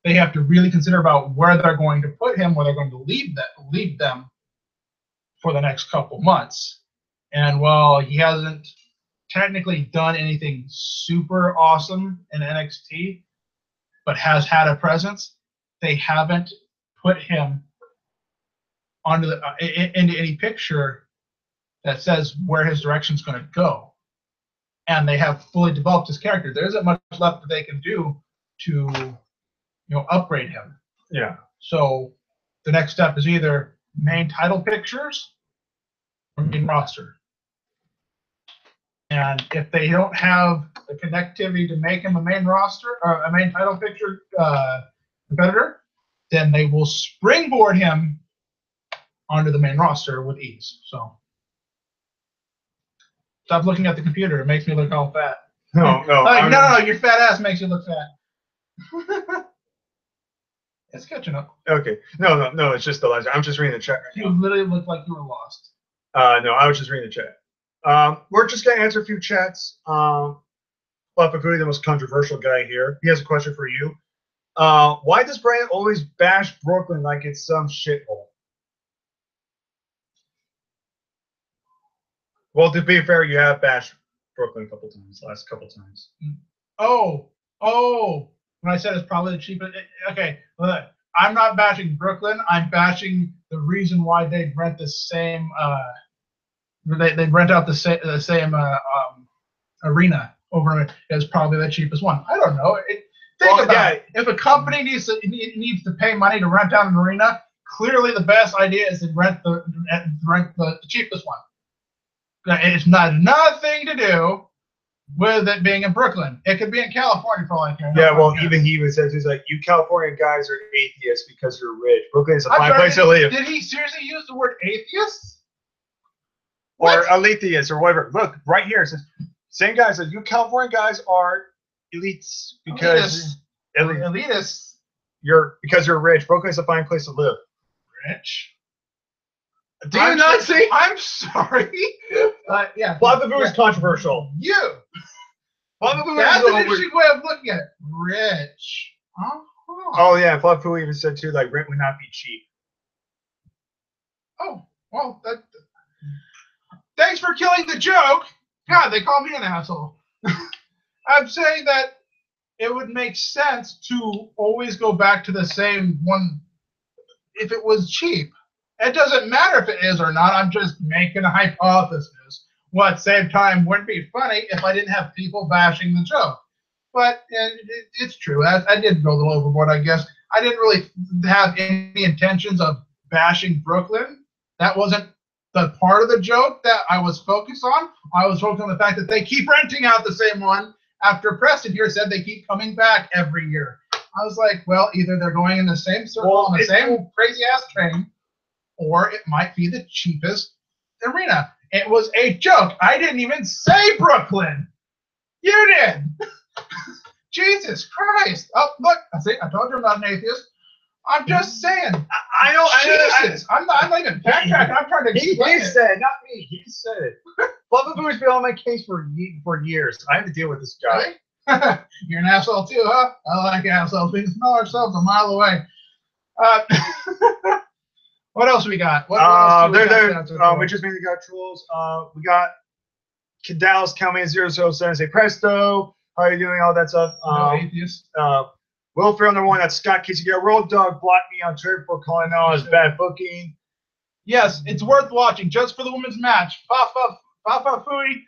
they have to really consider about where they're going to put him, where they're going to leave them for the next couple months. And while he hasn't technically done anything super awesome in NXT, but has had a presence, they haven't put him into any picture that says where his direction's going to go. and they have fully developed his character. There isn't much left that they can do to, upgrade him. Yeah. So the next step is either main title pictures or main roster. And if they don't have the connectivity to make him a main roster or a main title picture competitor, then they will springboard him onto the main roster with ease. So stop looking at the computer. It makes me look all fat. No, No, your fat ass makes you look fat. It's catching up. Okay. No. It's just the last. I'm just reading the chat right You now. literally look like you were lost. No, I was just reading the chat. We're just gonna answer a few chats. Flapakui, the most controversial guy here, he has a question for you. Why does Brian always bash Brooklyn like it's some shithole? Well, to be fair, you have bashed Brooklyn a couple times, last couple times. Oh. When I said it's probably the cheapest. Okay, look, I'm not bashing Brooklyn. I'm bashing the reason why they rent the same. They rent out the same arena over. Is probably the cheapest one. I don't know. Think about it. If a company needs to pay money to rent out an arena, clearly the best idea is to rent the cheapest one. It's not nothing to do with it being in Brooklyn. It could be in California for all I care. Yeah, well, even he even says, he's like, you California guys are atheists because you're rich. Brooklyn is a fine place to live. Did he seriously use the word atheist? Or elitist or whatever. Look, right here it says, same guy says, you California guys are elites because elitists. Because you're rich. Brooklyn is a fine place to live. Rich. Do you not see? I'm sorry. Yeah. Flapakui is controversial. Flapakui That's an interesting way of looking at it. Rich. Oh yeah, Flapakui even said too, like rent would not be cheap. Oh well, thanks for killing the joke. God, they call me an asshole. I'm saying that it would make sense to always go back to the same one if it was cheap. It doesn't matter if it is or not. I'm just making a hypothesis. Well, at the same time, wouldn't be funny if I didn't have people bashing the joke. But it's true. I did go a little overboard, I guess. I didn't really have any intentions of bashing Brooklyn. That wasn't the part of the joke that I was focused on. I was focused on the fact that they keep renting out the same one after Preston here said they keep coming back every year. I was like, well, either they're going in the same circle on the same crazy-ass train, or it might be the cheapest arena. It was a joke. I didn't even say Brooklyn. You did. Jesus Christ. Oh, look. I told you I'm not an atheist. I'm just saying. I know. Jesus. I'm not even backtracking. I'm trying to explain He said, not me. He said it. Flapakui's been on my case for years. I have to deal with this guy. Really? You're an asshole too, huh? I like assholes. We can smell ourselves a mile away. What else we got? What else we just mainly got trolls. We got Dallas Calman 007 say presto. How are you doing? All that stuff. No atheist. Will Ferrell number 1. That's Scott Casey. Road Dog blocked me on Twitter for calling out as bad booking. Yes, it's worth watching just for the women's match. Flapakui,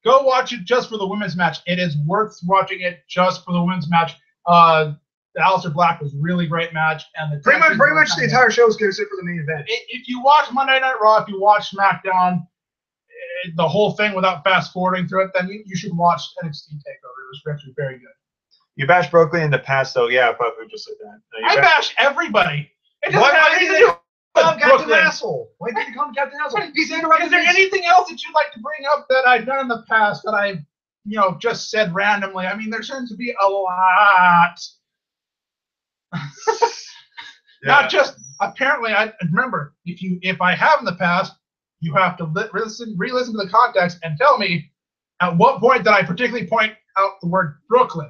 go watch it just for the women's match. It is worth watching it just for the women's match. The Aleister Black was a really great match, and the pretty much the entire show is good except for the main event. If you watch Monday Night Raw, if you watch SmackDown, the whole thing without fast forwarding through it, then you should watch NXT Takeover. It was actually very good. You bashed Brooklyn in the past, though. Yeah, I probably just said that. I bash everybody. It doesn't have anything to do with Captain Asshole. Why did you call him Captain Asshole? He's interrupting. Is there anything else that you'd like to bring up that I've done in the past that I've just said randomly? I mean, there seems to be a lot. Not just apparently. I remember if I have in the past, you have to re-listen to the context and tell me at what point did I particularly point out the word Brooklyn.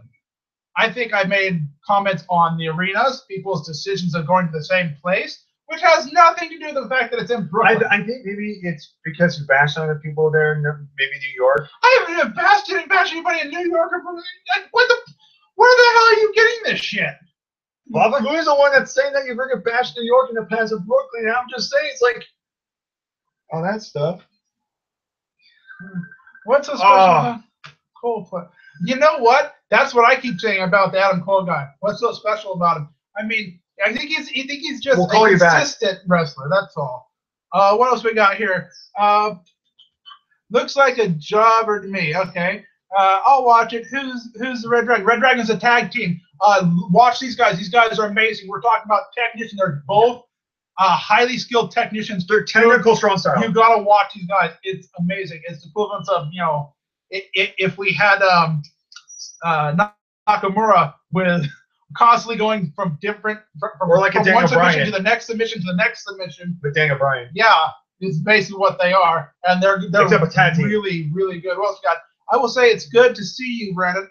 I think I made comments on the arenas, people's decisions of going to the same place, which has nothing to do with the fact that it's in Brooklyn. I think maybe it's because you bashed other people there, maybe New York. I haven't even bashed anybody in New York or Brooklyn. Where the hell are you getting this shit? Flapakui is the one that's saying that you freaking bashed New York in the past of Brooklyn. And I'm just saying, it's like, all that stuff. What's so special? Cole play. You know what? That's what I keep saying about the Adam Cole guy. What's so special about him? I mean, I think he's just We'll call a you back. consistent wrestler. That's all. What else we got here? Looks like a jobber to me. Okay. I'll watch it. Who's the ReDragon? ReDragon's a tag team. Watch these guys. These guys are amazing. We're talking about technicians. They're both highly skilled technicians. They're technical, strong style. You gotta watch these guys. It's amazing. It's the equivalent of if we had Nakamura with constantly going from different from Or like a from Daniel one submission Bryan. to the next submission to the next submission. With Daniel Bryan. Yeah, it's basically what they are, and they're Except a tag team. really good. What else we got? I will say it's good to see you, Brandon.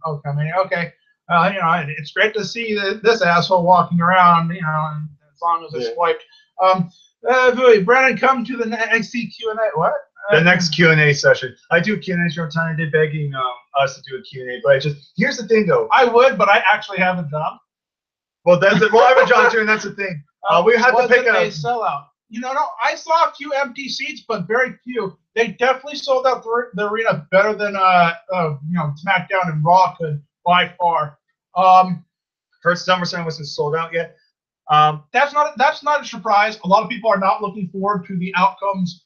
Okay. It's great to see this asshole walking around. And as long as it's wiped. Brandon, come to the NXT Q&A. What? The next Q&A session. I do Q&A from time to day, begging us to do a Q&A. But here's the thing, though. I would, but I actually have a job. Well, that's it. Well, I have a job too, and that's the thing. We have to pick a a sellout. No, I saw a few empty seats, but very few. They definitely sold out the arena better than SmackDown and Raw could by far. First SummerSlam wasn't sold out yet. That's not a surprise. A lot of people are not looking forward to the outcomes,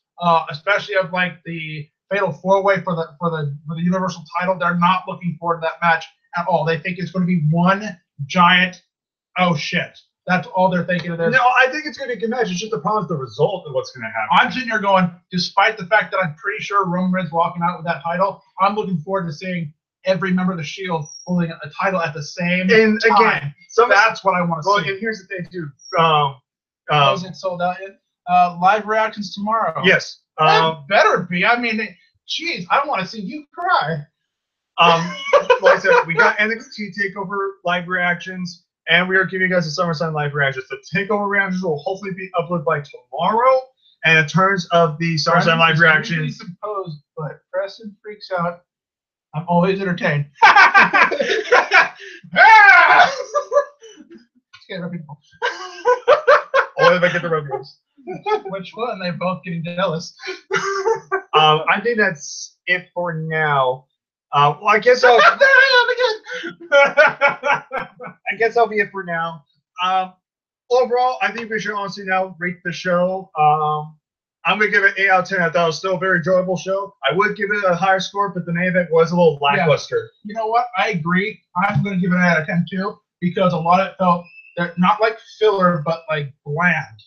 especially of like the Fatal 4-Way for the Universal title. They're not looking forward to that match at all. They think it's going to be one giant oh shit. That's all they're thinking of. No, I think it's going to be a good match. It's just the problem with the result of what's going to happen. I'm sitting here going, despite the fact that I'm pretty sure Roman Reigns walking out with that title, I'm looking forward to seeing every member of the Shield holding a title at the same time. Again, that's what I want to see. And here's the thing too. Is it sold out yet? Live reactions tomorrow. Yes. That better be. I mean, jeez, I want to see you cry. Like I said, we got NXT Takeover live reactions, and we are giving you guys the SummerSlam live reactions. The Takeover reactions will hopefully be uploaded by tomorrow. And in terms of the SummerSlam live reactions, composed, but Preston freaks out. I'm always entertained. Scared of people. only if I get the rodeos. Which one? They're both getting jealous. I think that's it for now. Well, I guess I'll. I guess I'll be it for now. Overall, I think we should honestly now rate the show. I'm gonna give it 8 out of 10. I thought it was still a very enjoyable show. I would give it a higher score, but the main event was a little lackluster. You know what? I agree. I'm gonna give it an 8 out of 10 too, because a lot of it felt not like filler, but like bland.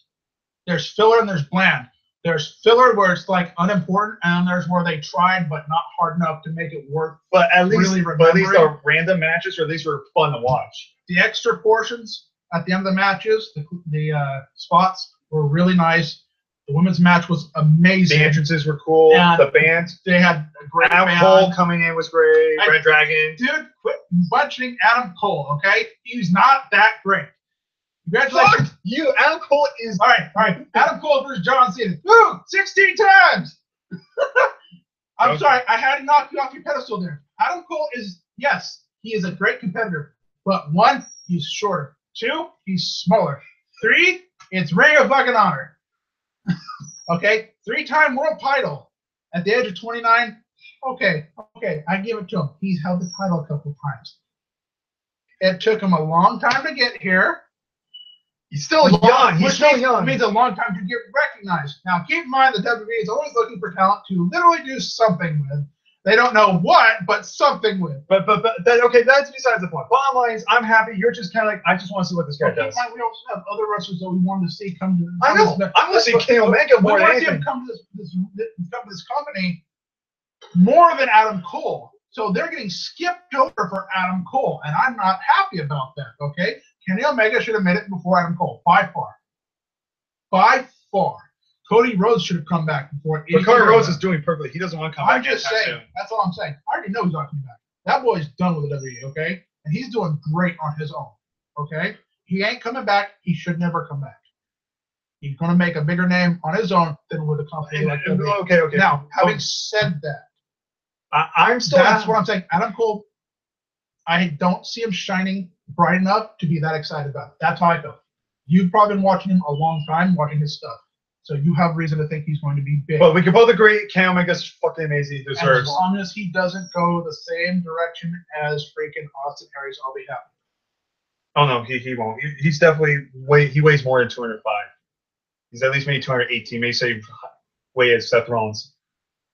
There's filler and there's bland. There's filler where it's like unimportant, and there's where they tried but not hard enough to make it work. But at least, really the random matches, or at least were fun to watch. The extra portions at the end of the matches, the spots were really nice. The women's match was amazing. The entrances were cool. And the band, they had a great Adam band. Cole coming in was great. ReDragon. Dude, quit mentioning Adam Cole, okay? He's not that great. Congratulations. Fuck you. Adam Cole is... All right. Adam Cole versus John Cena. Woo! 16 times! I'm sorry. I had to knock you off your pedestal there. Adam Cole is, yes, he is a great competitor. But 1, he's shorter. 2, he's smaller. 3, it's Ring of fucking Honor. Okay? 3-time world title. At the age of 29, okay, I give it to him. He's held the title a couple times. It took him a long time to get here. He's still young. He's still young. It means a long time to get recognized. Now, keep in mind the WWE is always looking for talent to literally do something with. They don't know what, but something with. But okay, that's besides the point. Bottom line is, I'm happy. You're just kind of like, I just want to see what this guy does. Keep in mind, we also have other wrestlers that we wanted to see come to. I know. I want to see Kenny Omega more than anything. Come to this company more than Adam Cole. So they're getting skipped over for Adam Cole, and I'm not happy about that. Okay. Kenny Omega should have made it before Adam Cole, by far. By far. Cody Rhodes should have come back before. But Cody Rhodes is doing perfectly. He doesn't want to come back. I'm just saying. That's all I'm saying. I already know he's not coming back. That boy's done with the WWE, okay? And he's doing great on his own, okay? He ain't coming back. He should never come back. He's going to make a bigger name on his own than with a company like WWE. Okay. Now, having said that, I'm still... That's what I'm saying. Adam Cole, I don't see him shining bright enough to be that excited about it. That's how I feel. You've probably been watching him a long time, watching his stuff. So you have reason to think he's going to be big. But we can both agree, Kenny Omega's fucking amazing. He As deserves. long as he doesn't go the same direction as freaking Austin Aries, I'll be happy. Oh no, he won't. He's definitely he weighs more than 205. He's at least maybe 218. Maybe say weight as Seth Rollins.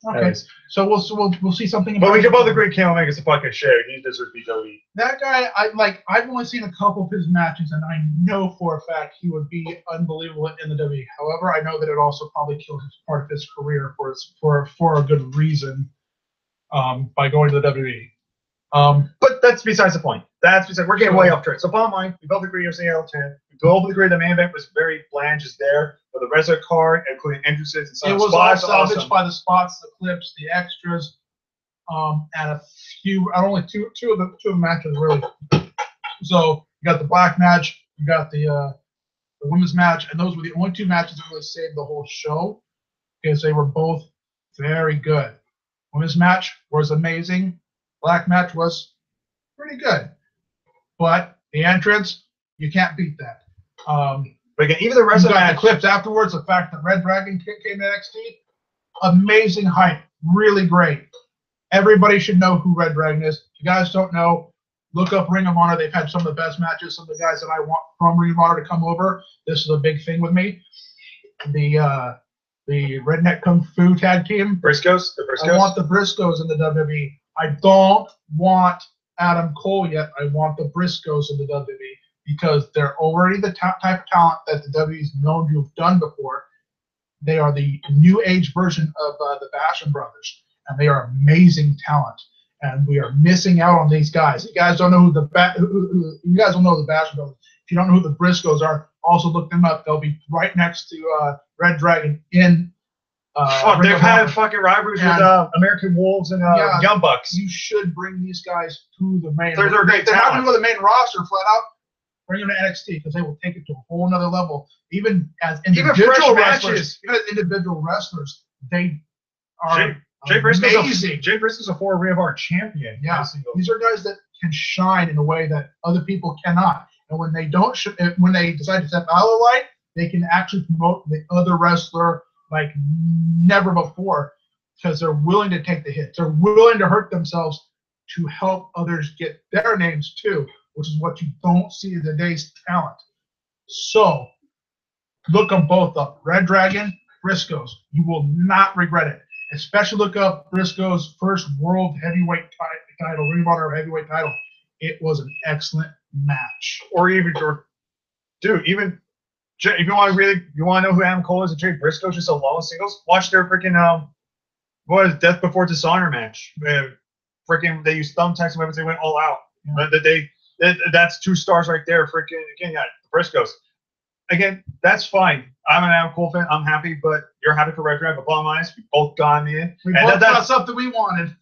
Okay, so we'll see something. But we can both agree Kenny Omega's a fucking shit. He deserves to be WWE. That guy, I've only seen a couple of his matches, and I know for a fact he would be unbelievable in the WWE. However, I know that it also probably killed part of his career for a good reason by going to the WWE. But that's besides the point. We're getting way off track. So bottom line, we both agree you're saying L10. We both agree the main event was very bland, just there with the wrestler card, including entrances and some it was spots. all salvaged by the spots, the clips, the extras, and a few. Only two of the matches really. So you got the black match, you got the women's match, and those were the only two matches that really saved the whole show because they were both very good. Women's match was amazing. Black match was pretty good. But the entrance, you can't beat that. But again, even the rest of the clips afterwards, the fact that ReDragon came to NXT, amazing hype, really great. Everybody should know who ReDragon is. If you guys don't know, look up Ring of Honor. They've had some of the best matches. Some of the guys that I want from Ring of Honor to come over. This is a big thing with me. The Redneck Kung Fu tag team. Briscoes? I want the Briscoes in the WWE. I don't want Adam Cole yet. I want the Briscoes in the WWE because they're already the type of talent that the WWE is known to have done before. They are the new age version of the Basham brothers, and they are amazing talent. And we are missing out on these guys. You guys don't know who you guys don't know the Basham brothers. If you don't know who the Briscoes are, also look them up. They'll be right next to ReDragon in. They've had fucking rivalries with American Wolves and Young Bucks. You should bring these guys to the main. They're great They're not talent. going to go to the main roster flat out. Bring them to NXT because they will take it to a whole nother level. Even as individual wrestlers, they are Jay amazing. Jay Briscoe's a former Ring of Honor champion. Yeah, these are guys that can shine in a way that other people cannot. And when they don't, when they decide to step out of the light, they can actually promote the other wrestler like never before because they're willing to take the hits. They're willing to hurt themselves to help others get their names too, which is what you don't see in today's talent. So look them both up. ReDragon, Briscoes. You will not regret it. Especially look up Briscoe's first world heavyweight title, Ring of Honor heavyweight title. It was an excellent match. Or even, dude, even if you want to know who Adam Cole is and Jay Briscoe just alone singles, watch their freaking Death Before Dishonor match. Freaking they used thumbtacks and weapons. They went all out. Yeah. That's 2 stars right there. Freaking again, yeah, the Briscoes. Again, that's fine. I'm an Adam Cole fan. I'm happy, but you're happy for ReDragon. But bottom line is, we both got in. We both got something we wanted.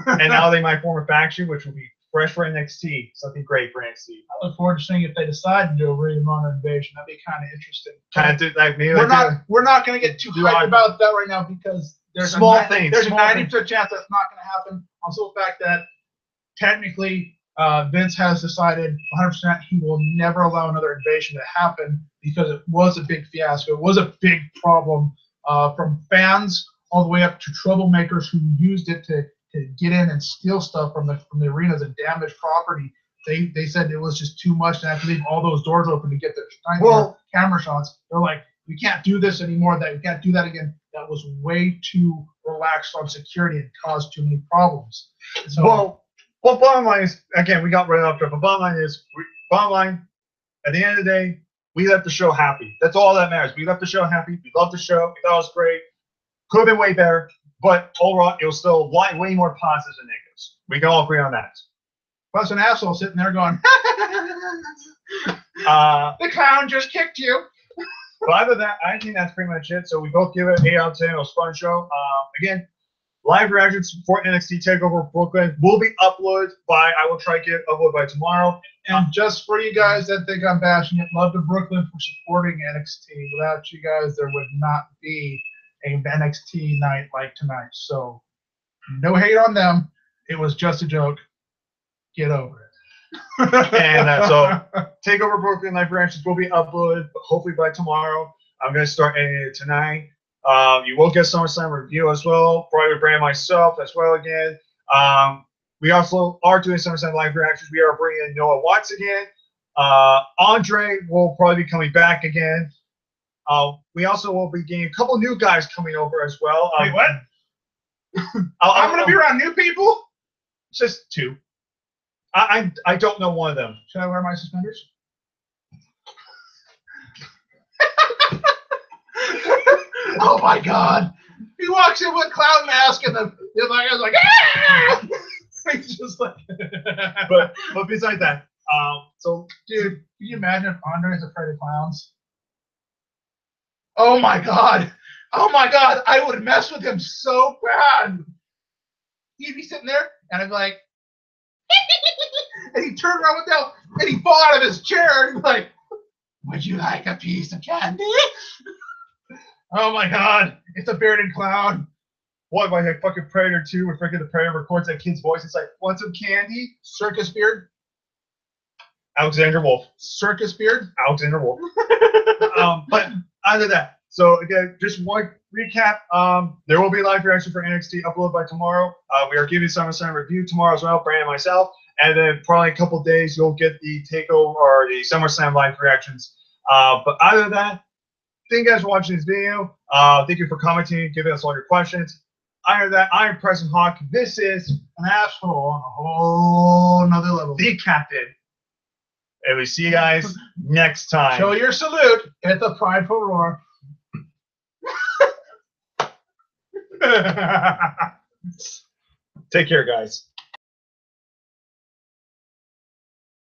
And now they might form a faction, which will be fresh for NXT. Something great for NXT. I look forward to seeing if they decide to do a Ring of Honor invasion. That'd be kind of interesting. We're not going to get too hyped about that right now because there's small a things. There's a 90% chance that's not going to happen. Also, the fact that technically Vince has decided 100% he will never allow another invasion to happen because it was a big fiasco. It was a big problem from fans all the way up to troublemakers who used it to get in and steal stuff from the arenas and damage property. They said it was just too much to have to leave all those doors open to get their camera shots. They're like, we can't do this anymore. We can't do that again. That was way too relaxed on security and caused too many problems. So, well, bottom line is, again, we got right off track. But bottom line, at the end of the day, we left the show happy. That's all that matters. We left the show happy. We loved the show. We thought it was great. Could have been way better, but overall, it was still way more positives than negatives. We can all agree on that. Plus, an asshole sitting there going, the clown just kicked you. But other than that, I think that's pretty much it. So we both give it 8 out of 10. It was a fun show. Again, live reactions for NXT Takeover Brooklyn will be uploaded I will try to get it uploaded by tomorrow. And just for you guys that think I'm bashing it, love to Brooklyn for supporting NXT. Without you guys, there would not be an NXT night like tonight. So no hate on them. It was just a joke. Get over it. And so Takeover Brooklyn live reactions will be uploaded hopefully by tomorrow. I'm going to start editing it tonight. You will get SummerSlam review as well. Probably with Brand myself as well again. We also are doing SummerSlam live reactions. We are bringing in Noah Watts again. Andre will probably be coming back again. We also will be getting a couple new guys coming over as well. Wait, what? I'm going to be around new people? just two. I don't know one of them. Should I wear my suspenders? Oh my God! He walks in with a clown mask and the guy's like, ah! He's just like, but besides that, so dude, can you imagine if Andre's afraid of clowns? Oh my God! Oh my God! I would mess with him so bad. He'd be sitting there, and I'd be like, and he'd turn around with that, and he'd fall out of his chair, and he'd be like, "Would you like a piece of candy?" Oh my God! It's a bearded clown. what, like fucking Predator 2 where freaking the Predator records that kid's voice? It's like, want some candy? Circus beard. Alexander Wolf. Circus beard. Alexander Wolf. But other than that, so again, just one recap. There will be a live reaction for NXT uploaded by tomorrow. We are giving SummerSlam review tomorrow as well, Brandon and myself. And then probably a couple days you'll get the Takeover or the SummerSlam live reactions. But other than that, thank you guys for watching this video. Thank you for commenting, giving us all your questions. Other than that, I'm Preston Hawk. This is An asshole on a whole nother level. the Captain. And we see you guys next time. Show your salute at the prideful roar. Take care, guys.